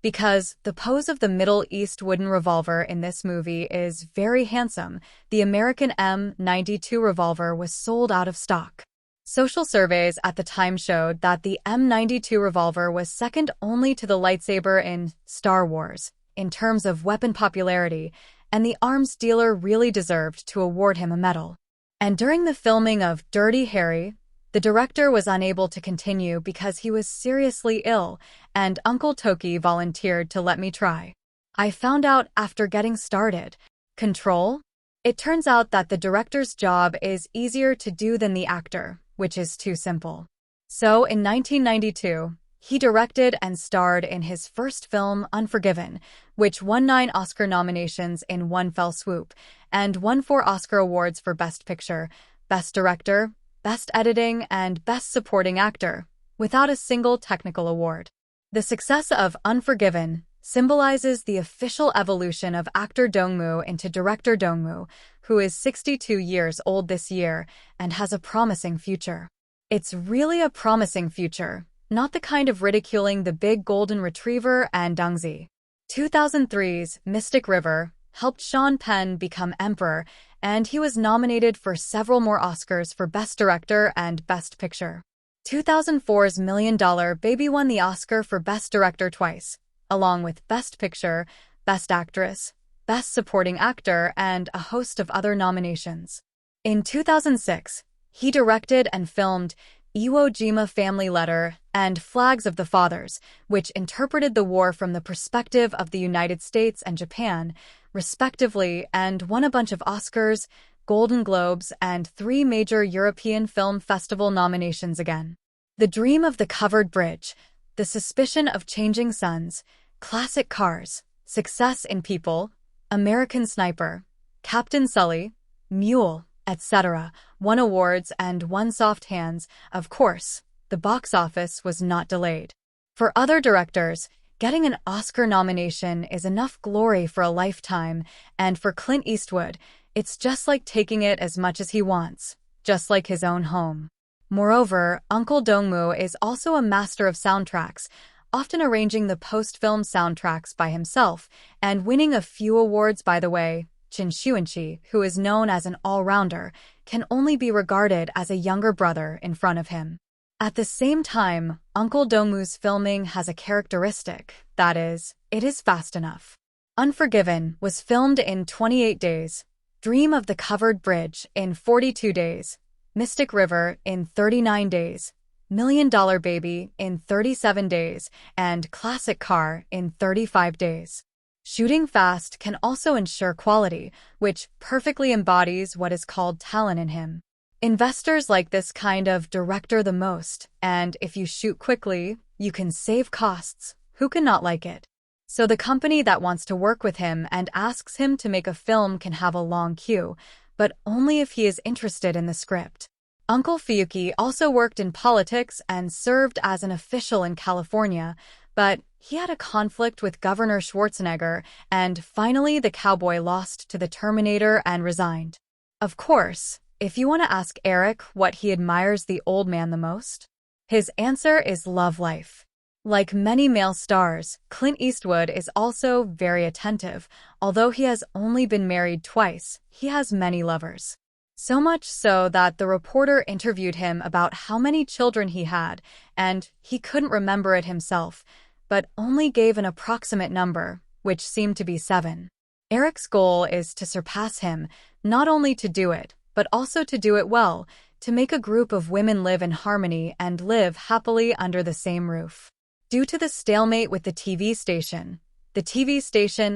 Because the pose of the Middle East wooden revolver in this movie is very handsome, the American M92 revolver was sold out of stock. Social surveys at the time showed that the M92 revolver was second only to the lightsaber in Star Wars in terms of weapon popularity, and the arms dealer really deserved to award him a medal. And during the filming of Dirty Harry, the director was unable to continue because he was seriously ill, and Uncle Toki volunteered to let me try. I found out after getting started. Control? It turns out that the director's job is easier to do than the actor, which is too simple. So in 1992, he directed and starred in his first film, Unforgiven, which won 9 Oscar nominations in one fell swoop, and won 4 Oscar awards for Best Picture, Best Director, Best Editing, and Best Supporting Actor, without a single technical award. The success of Unforgiven symbolizes the official evolution of actor Dongmu into director Dongmu, who is 62 years old this year and has a promising future. It's really a promising future, not the kind of ridiculing the big golden retriever and Dungzi. 2003's Mystic River helped Sean Penn become emperor, and he was nominated for several more Oscars for Best Director and Best Picture. 2004's $1 Million Baby won the Oscar for Best Director twice, along with Best Picture, Best Actress, Best Supporting Actor, and a host of other nominations. In 2006, he directed and filmed Iwo Jima Family Letter and Flags of the Fathers, which interpreted the war from the perspective of the United States and Japan, respectively, and won a bunch of Oscars, Golden Globes, and 3 major European Film Festival nominations again. The Dream of the Covered Bridge, The Suspicion of Changing Suns, Classic Cars, Success in People, American Sniper, Captain Sully, Mule, etc. won awards and won soft hands. Of course, the box office was not delayed. For other directors, getting an Oscar nomination is enough glory for a lifetime, and for Clint Eastwood, it's just like taking it as much as he wants, just like his own home. Moreover, Uncle Dongmu is also a master of soundtracks, often arranging the post-film soundtracks by himself, and winning a few awards. By the way, Chin Xuanqi, who is known as an all-rounder, can only be regarded as a younger brother in front of him. At the same time, Uncle Dongmu's filming has a characteristic, that is, it is fast enough. Unforgiven was filmed in 28 days, Dream of the Covered Bridge in 42 days, Mystic River in 39 days, $1 Million Baby in 37 days, and Classic Car in 35 days. Shooting fast can also ensure quality, which perfectly embodies what is called talent in him. Investors like this kind of director the most, and if you shoot quickly, you can save costs. Who can not like it? So the company that wants to work with him and asks him to make a film can have a long queue, but only if he is interested in the script. Uncle Fuyuki also worked in politics and served as an official in California, but he had a conflict with Governor Schwarzenegger, and finally the cowboy lost to the Terminator and resigned. Of course, if you want to ask Eric what he admires the old man the most, his answer is love life. Like many male stars, Clint Eastwood is also very attentive. Although he has only been married twice, he has many lovers. So much so that the reporter interviewed him about how many children he had, and he couldn't remember it himself, but only gave an approximate number, which seemed to be 7. Eric's goal is to surpass him, not only to do it, but also to do it well, to make a group of women live in harmony and live happily under the same roof. Due to the stalemate with the TV station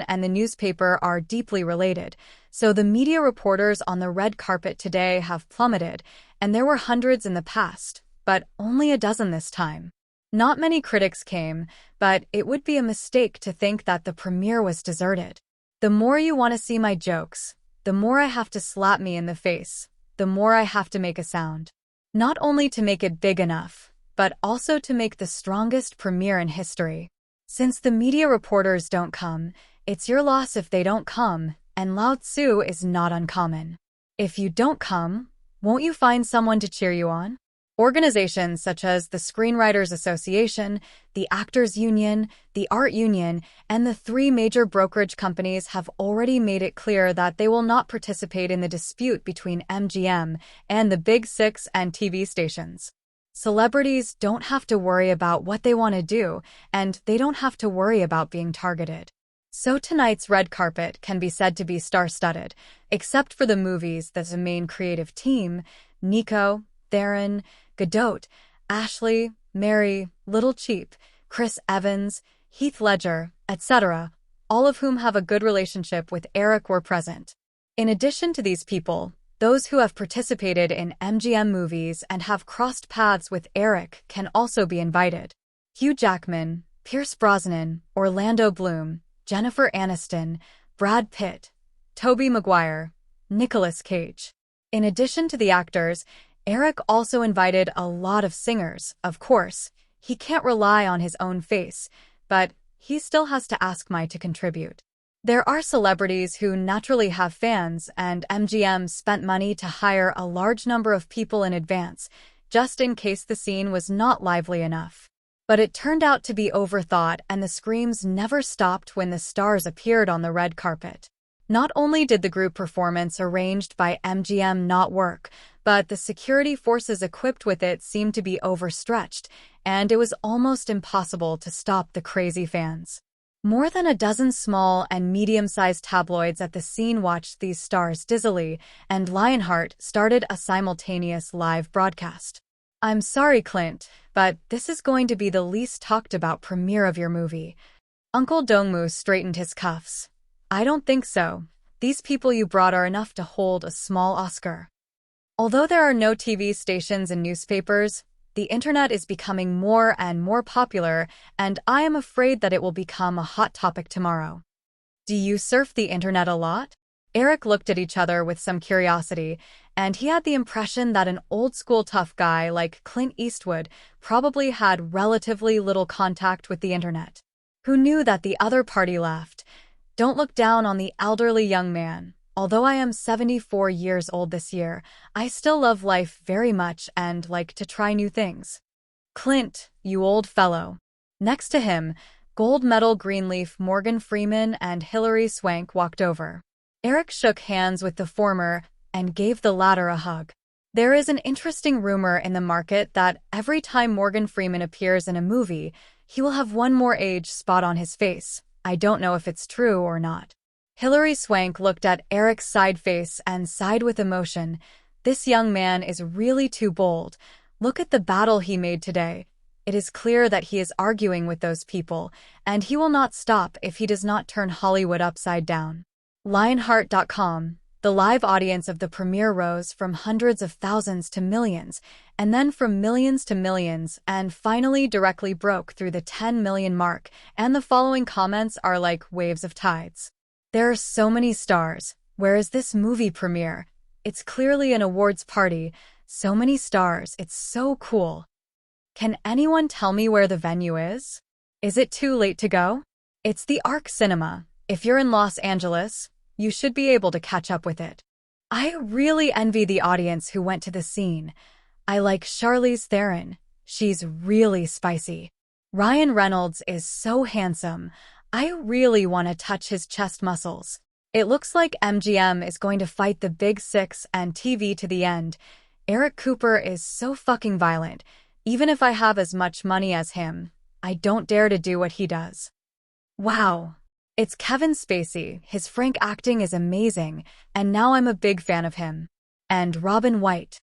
and the newspaper are deeply related, so the media reporters on the red carpet today have plummeted, and there were hundreds in the past, but only a dozen this time. Not many critics came, but it would be a mistake to think that the premiere was deserted. The more you want to see my jokes, the more I have to slap me in the face, the more I have to make a sound. Not only to make it big enough, but also to make the strongest premiere in history. Since the media reporters don't come, it's your loss if they don't come, and Lao Tzu is not uncommon. If you don't come, won't you find someone to cheer you on? Organizations such as the Screenwriters Association, the Actors Union, the Art Union, and the 3 major brokerage companies have already made it clear that they will not participate in the dispute between MGM and the Big Six and TV stations. Celebrities don't have to worry about what they want to do, and they don't have to worry about being targeted. So tonight's red carpet can be said to be star-studded, except for the movies that's the main creative team, Nico, Theron, Godot, Ashley, Mary, Little Cheap, Chris Evans, Heath Ledger, etc., all of whom have a good relationship with Eric were present. In addition to these people, those who have participated in MGM movies and have crossed paths with Eric can also be invited. Hugh Jackman, Pierce Brosnan, Orlando Bloom, Jennifer Aniston, Brad Pitt, Tobey Maguire, Nicolas Cage. In addition to the actors, Eric also invited a lot of singers. Of course, he can't rely on his own face, but he still has to ask me to contribute. There are celebrities who naturally have fans, and MGM spent money to hire a large number of people in advance, just in case the scene was not lively enough. But it turned out to be overthought, and the screams never stopped when the stars appeared on the red carpet. Not only did the group performance arranged by MGM not work, but the security forces equipped with it seemed to be overstretched, and it was almost impossible to stop the crazy fans. More than a dozen small and medium-sized tabloids at the scene watched these stars dizzily, and Lionheart started a simultaneous live broadcast. I'm sorry, Clint, but this is going to be the least talked about premiere of your movie. Uncle Dongmu straightened his cuffs. I don't think so. These people you brought are enough to hold a small Oscar. Although there are no TV stations and newspapers, the internet is becoming more and more popular, and I am afraid that it will become a hot topic tomorrow. Do you surf the internet a lot? Eric looked at each other with some curiosity, and he had the impression that an old-school tough guy like Clint Eastwood probably had relatively little contact with the internet. Who knew that the other party laughed? Don't look down on the elderly young man. Although I am 74 years old this year, I still love life very much and like to try new things. Clint, you old fellow. Next to him, gold medal Greenleaf Morgan Freeman and Hilary Swank walked over. Eric shook hands with the former and gave the latter a hug. There is an interesting rumor in the market that every time Morgan Freeman appears in a movie, he will have one more age spot on his face. I don't know if it's true or not. Hilary Swank looked at Eric's side face and sighed with emotion. This young man is really too bold. Look at the battle he made today. It is clear that he is arguing with those people, and he will not stop if he does not turn Hollywood upside down. Lionheart.com. The live audience of the premiere rose from hundreds of thousands to millions, and then from millions to millions, and finally directly broke through the 10 million mark, and the following comments are like waves of tides. There are so many stars. Where is this movie premiere? It's clearly an awards party. So many stars. It's so cool. Can anyone tell me where the venue is? Is it too late to go? It's the Arc Cinema. If you're in Los Angeles, you should be able to catch up with it. I really envy the audience who went to the scene. I like Charlize Theron. She's really spicy. Ryan Reynolds is so handsome. I really want to touch his chest muscles. It looks like MGM is going to fight the Big Six and TV to the end. Eric Cooper is so fucking violent. Even if I have as much money as him, I don't dare to do what he does. Wow. It's Kevin Spacey. His frank acting is amazing, and now I'm a big fan of him. And Robin White.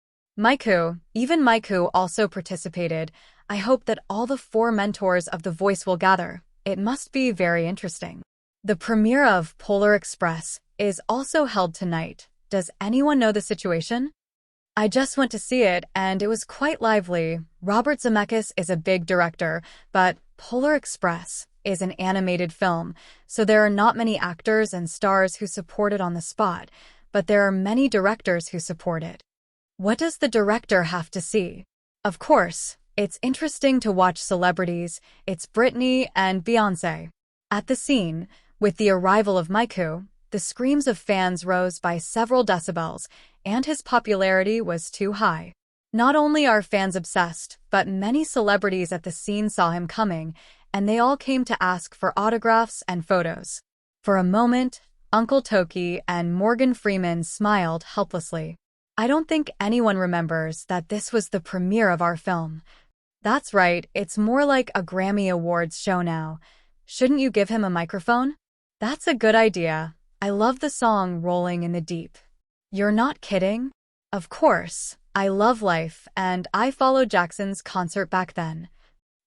Even Maiku also participated. I hope that all the 4 mentors of The Voice will gather. It must be very interesting. The premiere of Polar Express is also held tonight. Does anyone know the situation? I just went to see it, and it was quite lively. Robert Zemeckis is a big director, but Polar Express is an animated film, so there are not many actors and stars who support it on the spot, but there are many directors who support it. What does the director have to see? Of course, it's interesting to watch celebrities. It's Britney and Beyoncé. At the scene, with the arrival of Maiku, the screams of fans rose by several decibels, and his popularity was too high. Not only are fans obsessed, but many celebrities at the scene saw him coming, and they all came to ask for autographs and photos. For a moment, Uncle Toki and Morgan Freeman smiled helplessly. I don't think anyone remembers that this was the premiere of our film. That's right, it's more like a Grammy Awards show now. Shouldn't you give him a microphone? That's a good idea. I love the song Rolling in the Deep. You're not kidding? Of course. I love life, and I followed Jackson's concert back then.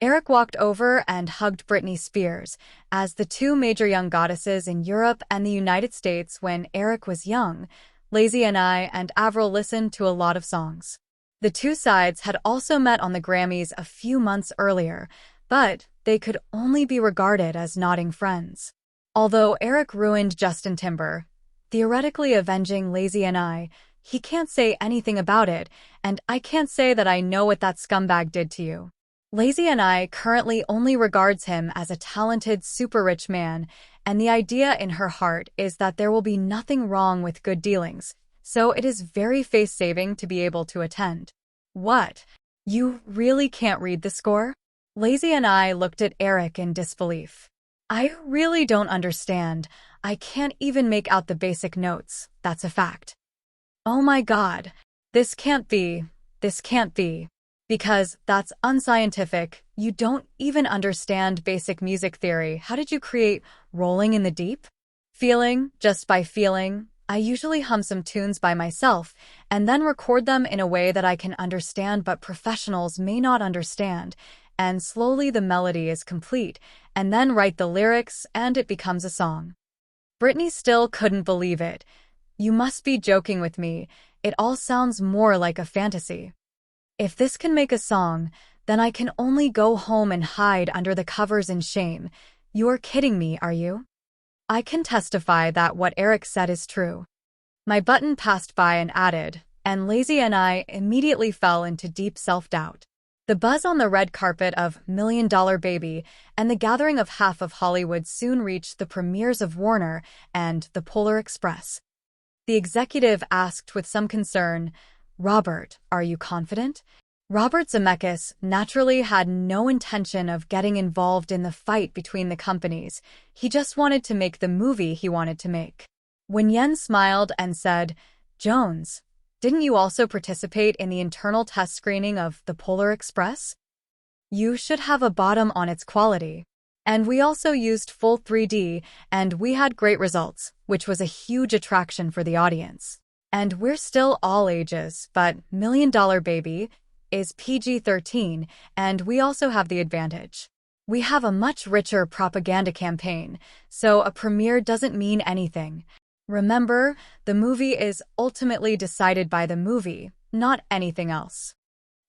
Eric walked over and hugged Britney Spears, as the 2 major young goddesses in Europe and the United States when Eric was young. Lazy and I and Avril listened to a lot of songs. The 2 sides had also met on the Grammys a few months earlier, but they could only be regarded as nodding friends. Although Eric ruined Justin Timber, theoretically avenging Lazy and I, he can't say anything about it, and I can't say that I know what that scumbag did to you. Lazy and I currently only regards him as a talented, super-rich man, and the idea in her heart is that there will be nothing wrong with good dealings, so it is very face-saving to be able to attend. What? You really can't read the score? Lazy and I looked at Eric in disbelief. I really don't understand. I can't even make out the basic notes, that's a fact. Oh my God. This can't be. This can't be. Because that's unscientific. You don't even understand basic music theory. How did you create Rolling in the Deep? Feeling, just by feeling. I usually hum some tunes by myself and then record them in a way that I can understand but professionals may not understand, and slowly the melody is complete, and then write the lyrics and it becomes a song. Britney still couldn't believe it. You must be joking with me. It all sounds more like a fantasy. If this can make a song, then I can only go home and hide under the covers in shame. You're kidding me, are you? I can testify that what Eric said is true. My button passed by and added, and Lazy and I immediately fell into deep self-doubt. The buzz on the red carpet of Million Dollar Baby and the gathering of half of Hollywood soon reached the premieres of Warner and The Polar Express. The executive asked with some concern, "Robert, are you confident?" Robert Zemeckis naturally had no intention of getting involved in the fight between the companies. He just wanted to make the movie he wanted to make. When Yen smiled and said, "Jones, didn't you also participate in the internal test screening of The Polar Express? You should have a bottom on its quality. And we also used full 3D, and we had great results, which was a huge attraction for the audience. And we're still all ages, but Million Dollar Baby is PG-13, and we also have the advantage. We have a much richer propaganda campaign, so a premiere doesn't mean anything. Remember, the movie is ultimately decided by the movie, not anything else."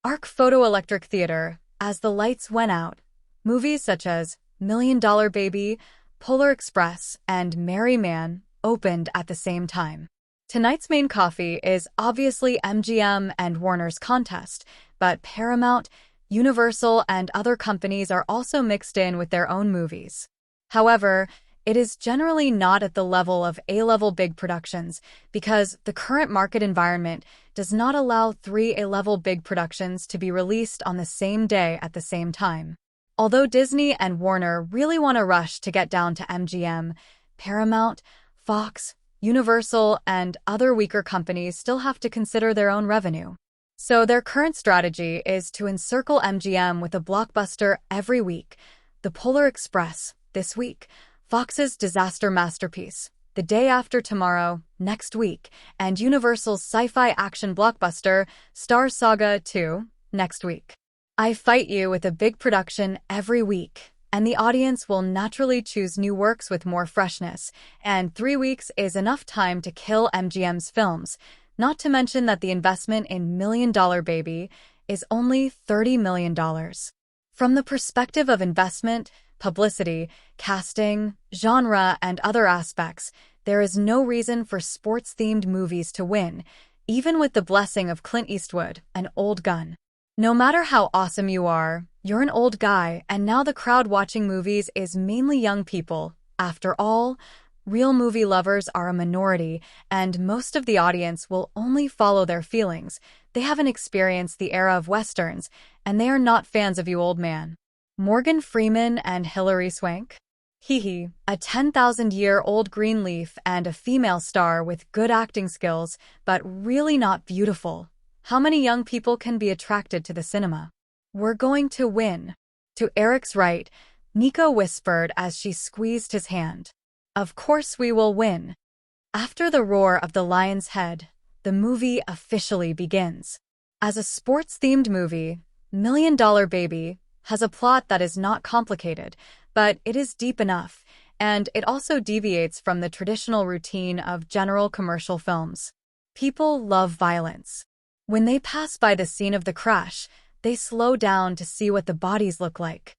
Arc Photoelectric Theater, as the lights went out, movies such as Million Dollar Baby, Polar Express, and Merry Man opened at the same time. Tonight's main coffee is obviously MGM and Warner's contest, but Paramount, Universal, and other companies are also mixed in with their own movies. However, it is generally not at the level of A-level big productions because the current market environment does not allow 3 A-level big productions to be released on the same day at the same time. Although Disney and Warner really want to rush to get down to MGM, Paramount, Fox, Universal, and other weaker companies still have to consider their own revenue. So their current strategy is to encircle MGM with a blockbuster every week. The Polar Express, this week, Fox's disaster masterpiece, The Day After Tomorrow, next week, and Universal's sci-fi action blockbuster, Star Saga 2, next week. I fight you with a big production every week, and the audience will naturally choose new works with more freshness, and 3 weeks is enough time to kill MGM's films, not to mention that the investment in Million Dollar Baby is only $30 million. From the perspective of investment, publicity, casting, genre, and other aspects, there is no reason for sports-themed movies to win, even with the blessing of Clint Eastwood, an old gun. No matter how awesome you are, you're an old guy, and now the crowd watching movies is mainly young people. After all, real movie lovers are a minority, and most of the audience will only follow their feelings. They haven't experienced the era of westerns, and they are not fans of you, old man. Morgan Freeman and Hilary Swank? Hee, a 10,000-year-old green leaf and a female star with good acting skills, but really not beautiful. How many young people can be attracted to the cinema? We're going to win. To Eric's right, Nico whispered as she squeezed his hand. Of course we will win. After the roar of the lion's head, the movie officially begins. As a sports-themed movie, Million Dollar Baby has a plot that is not complicated, but it is deep enough, and it also deviates from the traditional routine of general commercial films. People love violence. When they pass by the scene of the crash, they slow down to see what the bodies look like.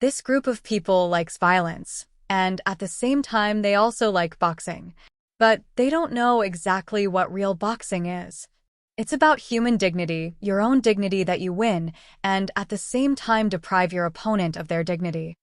This group of people likes violence, and at the same time they also like boxing. But they don't know exactly what real boxing is. It's about human dignity, your own dignity that you win, and at the same time deprive your opponent of their dignity.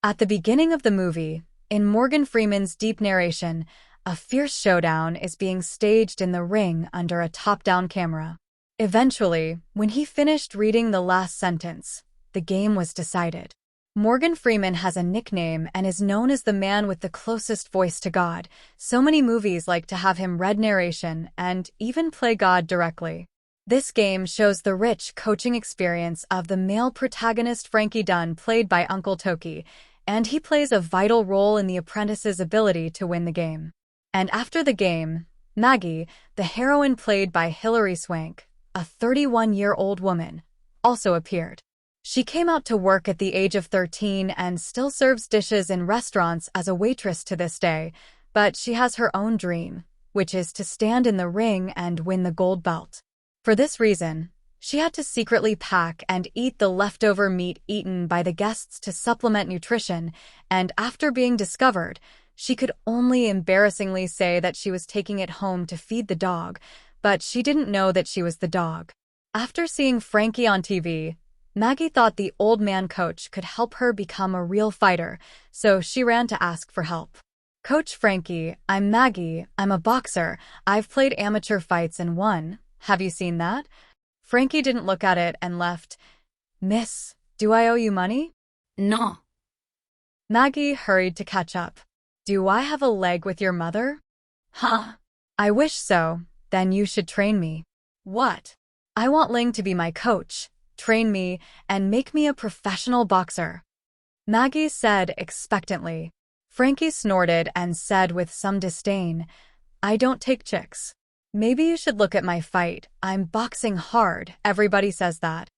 At the beginning of the movie, in Morgan Freeman's deep narration, a fierce showdown is being staged in the ring under a top-down camera. Eventually, when he finished reading the last sentence, the game was decided. Morgan Freeman has a nickname and is known as the man with the closest voice to God. So many movies like to have him read narration and even play God directly. This game shows the rich coaching experience of the male protagonist Frankie Dunn, played by Uncle Toki, and he plays a vital role in the apprentice's ability to win the game. And after the game, Maggie, the heroine played by Hilary Swank, a 31-year-old woman, also appeared. She came out to work at the age of 13 and still serves dishes in restaurants as a waitress to this day, but she has her own dream, which is to stand in the ring and win the gold belt. For this reason, She had to secretly pack and eat the leftover meat eaten by the guests to supplement nutrition, and after being discovered, she could only embarrassingly say that she was taking it home to feed the dog, but she didn't know that she was the dog. After seeing Frankie on TV, Maggie thought the old man coach could help her become a real fighter, so she ran to ask for help. "Coach Frankie, I'm Maggie, I'm a boxer, I've played amateur fights and won. Have you seen that?" Frankie didn't look at it and left. "Miss, do I owe you money?" No. Maggie hurried to catch up. "Do I have a leg with your mother?" Huh? "I wish so, then you should train me." "What?" "I want Ling to be my coach, train me, and make me a professional boxer," Maggie said expectantly. Frankie snorted and said with some disdain, "I don't take chicks. Maybe you should look at my fight. I'm boxing hard, everybody says that."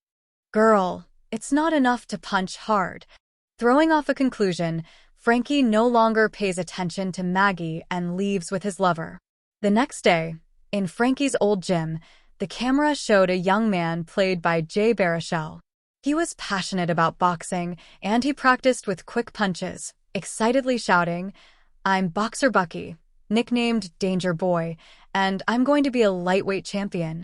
"Girl, it's not enough to punch hard." Throwing off a conclusion, Frankie no longer pays attention to Maggie and leaves with his lover. The next day, in Frankie's old gym, the camera showed a young man played by Jay Baruchel. He was passionate about boxing, and he practiced with quick punches, excitedly shouting, "I'm Boxer Bucky, nicknamed Danger Boy, and I'm going to be a lightweight champion."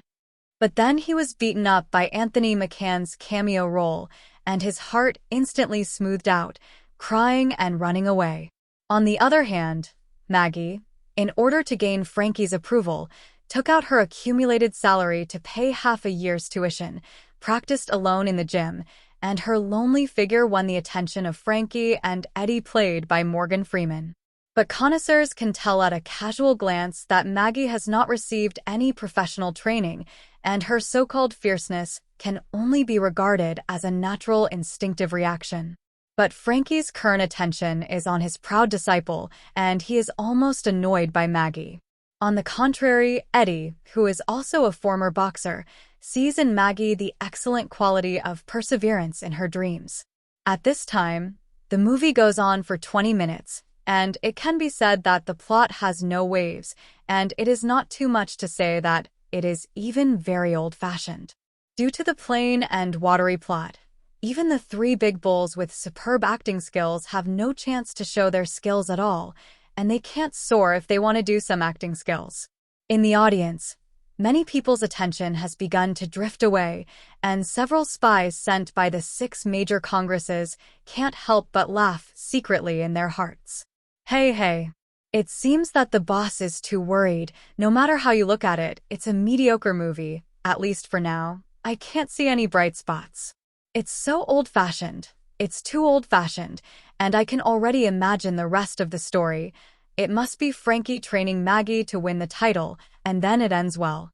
But then he was beaten up by Anthony McCann's cameo role, and his heart instantly smoothed out, crying and running away. On the other hand, Maggie, in order to gain Frankie's approval, took out her accumulated salary to pay half a year's tuition, practiced alone in the gym, and her lonely figure won the attention of Frankie and Eddie, played by Morgan Freeman. But connoisseurs can tell at a casual glance that Maggie has not received any professional training, and her so-called fierceness can only be regarded as a natural instinctive reaction. But Frankie's current attention is on his proud disciple, and he is almost annoyed by Maggie. On the contrary, Eddie, who is also a former boxer, sees in Maggie the excellent quality of perseverance in her dreams. At this time, the movie goes on for 20 minutes, and it can be said that the plot has no waves, and it is not too much to say that it is even very old-fashioned. Due to the plain and watery plot, even the three big bulls with superb acting skills have no chance to show their skills at all, and they can't soar if they want to do some acting skills. In the audience, many people's attention has begun to drift away, and several spies sent by the 6 major congresses can't help but laugh secretly in their hearts. Hey. It seems that the boss is too worried. No matter how you look at it, it's a mediocre movie, at least for now. I can't see any bright spots. It's so old-fashioned. It's too old-fashioned, and I can already imagine the rest of the story. It must be Frankie training Maggie to win the title, and then it ends well.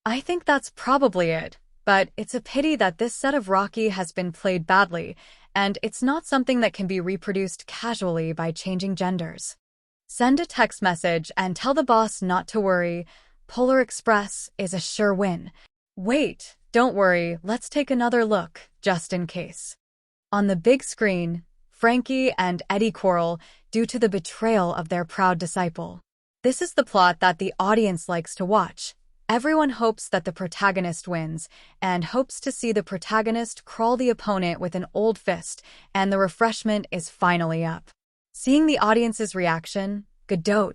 I think that's probably it, but it's a pity that this set of Rocky has been played badly, and it's not something that can be reproduced casually by changing genders. Send a text message and tell the boss not to worry. Polar Express is a sure win. Wait, don't worry, let's take another look, just in case. On the big screen, Frankie and Eddie quarrel due to the betrayal of their proud disciple. This is the plot that the audience likes to watch. Everyone hopes that the protagonist wins, and hopes to see the protagonist crawl the opponent with an old fist, and the refreshment is finally up. Seeing the audience's reaction, Godot,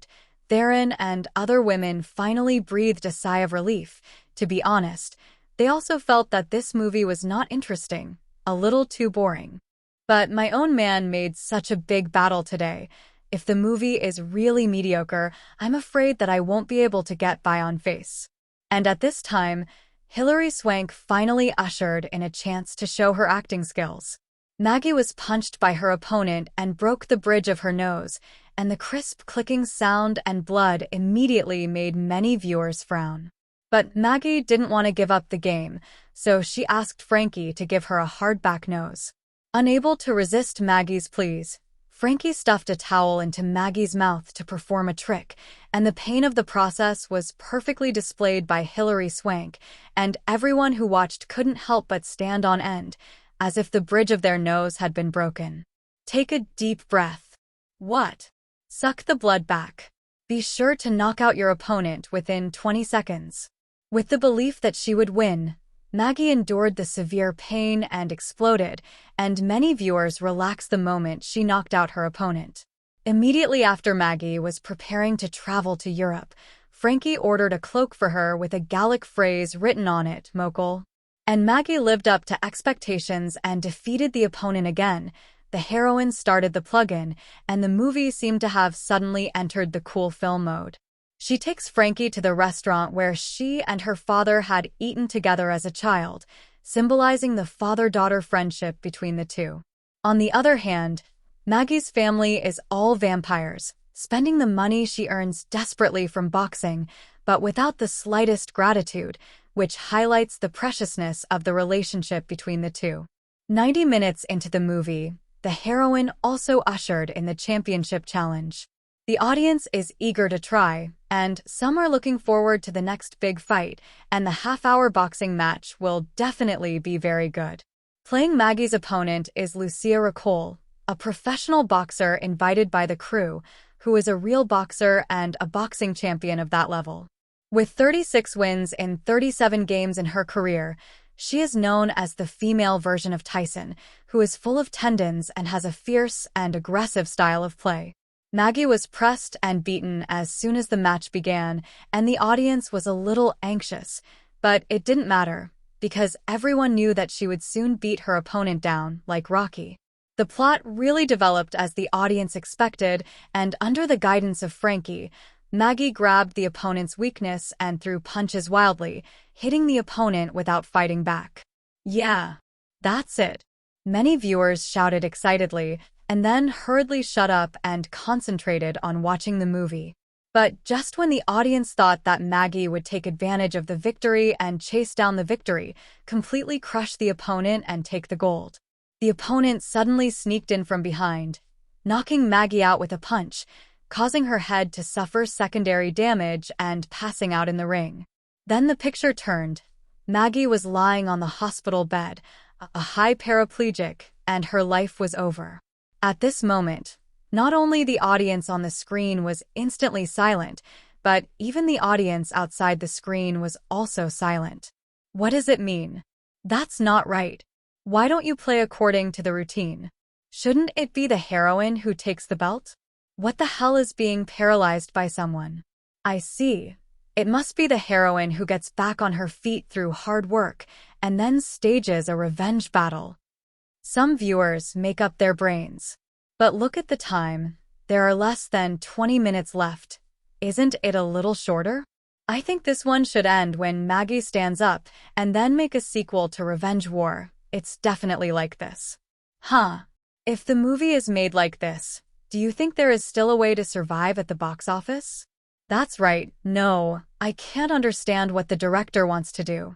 Theron, and other women finally breathed a sigh of relief. To be honest, they also felt that this movie was not interesting, a little too boring. But my own man made such a big battle today. If the movie is really mediocre, I'm afraid that I won't be able to get by on face. And at this time, Hilary Swank finally ushered in a chance to show her acting skills. Maggie was punched by her opponent and broke the bridge of her nose, and the crisp clicking sound and blood immediately made many viewers frown. But Maggie didn't want to give up the game, so she asked Frankie to give her a hard back nose. Unable to resist Maggie's pleas, Frankie stuffed a towel into Maggie's mouth to perform a trick, and the pain of the process was perfectly displayed by Hilary Swank, and everyone who watched couldn't help but stand on end, as if the bridge of their nose had been broken. Take a deep breath. What? Suck the blood back. Be sure to knock out your opponent within 20 seconds. With the belief that she would win, Maggie endured the severe pain and exploded, and many viewers relaxed the moment she knocked out her opponent. Immediately after Maggie was preparing to travel to Europe, Frankie ordered a cloak for her with a Gallic phrase written on it, Mokol. And Maggie lived up to expectations and defeated the opponent again. The heroine started the plug-in, and the movie seemed to have suddenly entered the cool film mode. She takes Frankie to the restaurant where she and her father had eaten together as a child, symbolizing the father-daughter friendship between the two. On the other hand, Maggie's family is all vampires, spending the money she earns desperately from boxing, but without the slightest gratitude, which highlights the preciousness of the relationship between the two. 90 minutes into the movie, the heroine also ushered in the championship challenge. The audience is eager to try, and some are looking forward to the next big fight, and the half-hour boxing match will definitely be very good. Playing Maggie's opponent is Lucia Ricole, a professional boxer invited by the crew, who is a real boxer and a boxing champion of that level. With 36 wins in 37 games in her career, she is known as the female version of Tyson, who is full of tendons and has a fierce and aggressive style of play. Maggie was pressed and beaten as soon as the match began, and the audience was a little anxious, but it didn't matter, because everyone knew that she would soon beat her opponent down, like Rocky. The plot really developed as the audience expected, and under the guidance of Frankie, Maggie grabbed the opponent's weakness and threw punches wildly, hitting the opponent without fighting back. Yeah, that's it. Many viewers shouted excitedly, and then hurriedly shut up and concentrated on watching the movie. But just when the audience thought that Maggie would take advantage of the victory and chase down the victory, completely crush the opponent and take the gold, the opponent suddenly sneaked in from behind, knocking Maggie out with a punch, causing her head to suffer secondary damage and passing out in the ring. Then the picture turned. Maggie was lying on the hospital bed, a high paraplegic, and her life was over. At this moment, not only the audience on the screen was instantly silent, but even the audience outside the screen was also silent. What does it mean? That's not right. Why don't you play according to the routine? Shouldn't it be the heroine who takes the belt? What the hell is being paralyzed by someone? I see. It must be the heroine who gets back on her feet through hard work and then stages a revenge battle. Some viewers make up their brains. But look at the time. There are less than 20 minutes left. Isn't it a little shorter? I think this one should end when Maggie stands up and then make a sequel to Revenge War. It's definitely like this. If the movie is made like this, do you think there is still a way to survive at the box office? That's right, no, I can't understand what the director wants to do.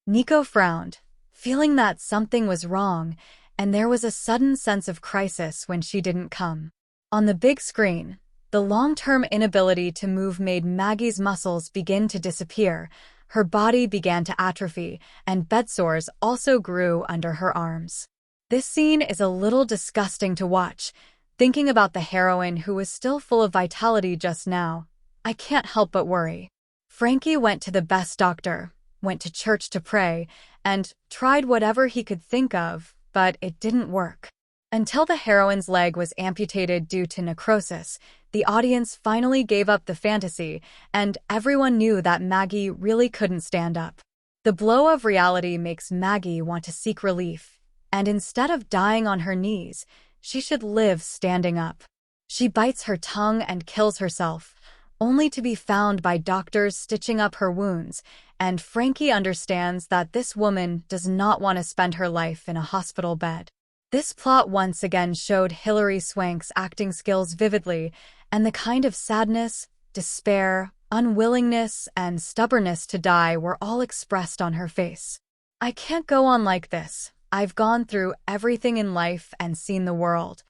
Nico frowned, feeling that something was wrong, and there was a sudden sense of crisis when she didn't come. On the big screen, the long-term inability to move made Maggie's muscles begin to disappear, her body began to atrophy, and bedsores also grew under her arms. This scene is a little disgusting to watch. Thinking about the heroine who was still full of vitality just now, I can't help but worry. Frankie went to the best doctor, went to church to pray, and tried whatever he could think of, but it didn't work. Until the heroine's leg was amputated due to necrosis, the audience finally gave up the fantasy, and everyone knew that Maggie really couldn't stand up. The blow of reality makes Maggie want to seek relief, and instead of dying on her knees, she should live standing up. She bites her tongue and kills herself, only to be found by doctors stitching up her wounds, and Frankie understands that this woman does not want to spend her life in a hospital bed. This plot once again showed Hilary Swank's acting skills vividly, and the kind of sadness, despair, unwillingness, and stubbornness to die were all expressed on her face. I can't go on like this. I've gone through everything in life and seen the world.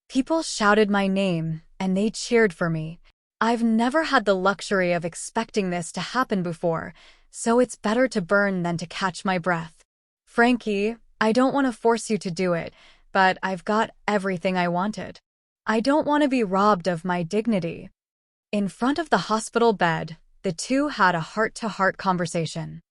People shouted my name, and they cheered for me. I've never had the luxury of expecting this to happen before, so it's better to burn than to catch my breath. Frankie, I don't want to force you to do it, but I've got everything I wanted. I don't want to be robbed of my dignity. In front of the hospital bed, the two had a heart-to-heart conversation.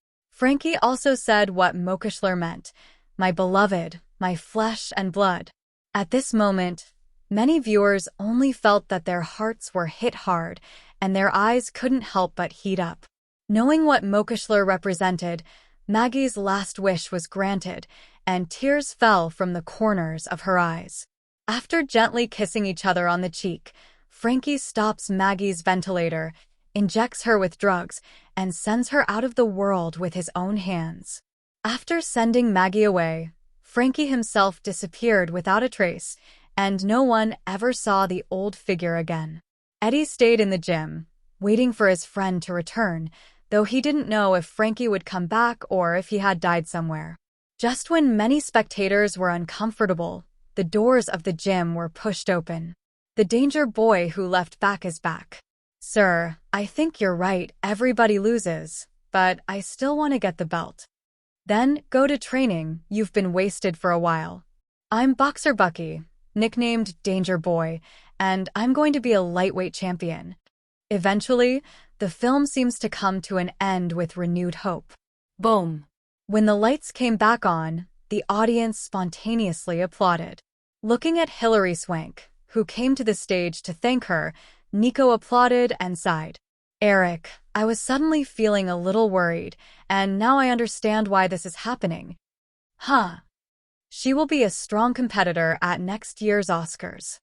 Frankie also said what Mokishler meant, my beloved, my flesh and blood. At this moment, many viewers only felt that their hearts were hit hard and their eyes couldn't help but heat up. Knowing what Mokishler represented, Maggie's last wish was granted, and tears fell from the corners of her eyes. After gently kissing each other on the cheek, Frankie stops Maggie's ventilator, injects her with drugs, and sends her out of the world with his own hands. After sending Maggie away, Frankie himself disappeared without a trace, and no one ever saw the old figure again. Eddie stayed in the gym, waiting for his friend to return, though he didn't know if Frankie would come back or if he had died somewhere. Just when many spectators were uncomfortable, the doors of the gym were pushed open. The danger boy who left back is back. Sir, I think you're right, everybody loses, but I still want to get the belt. Then go to training, you've been wasted for a while. I'm Boxer Bucky, nicknamed Danger Boy, and I'm going to be a lightweight champion. Eventually, the film seems to come to an end with renewed hope. Boom! When the lights came back on, the audience spontaneously applauded. Looking at Hilary Swank, who came to the stage to thank her, Nico applauded and sighed. Eric, I was suddenly feeling a little worried, and now I understand why this is happening. Huh. She will be a strong competitor at next year's Oscars.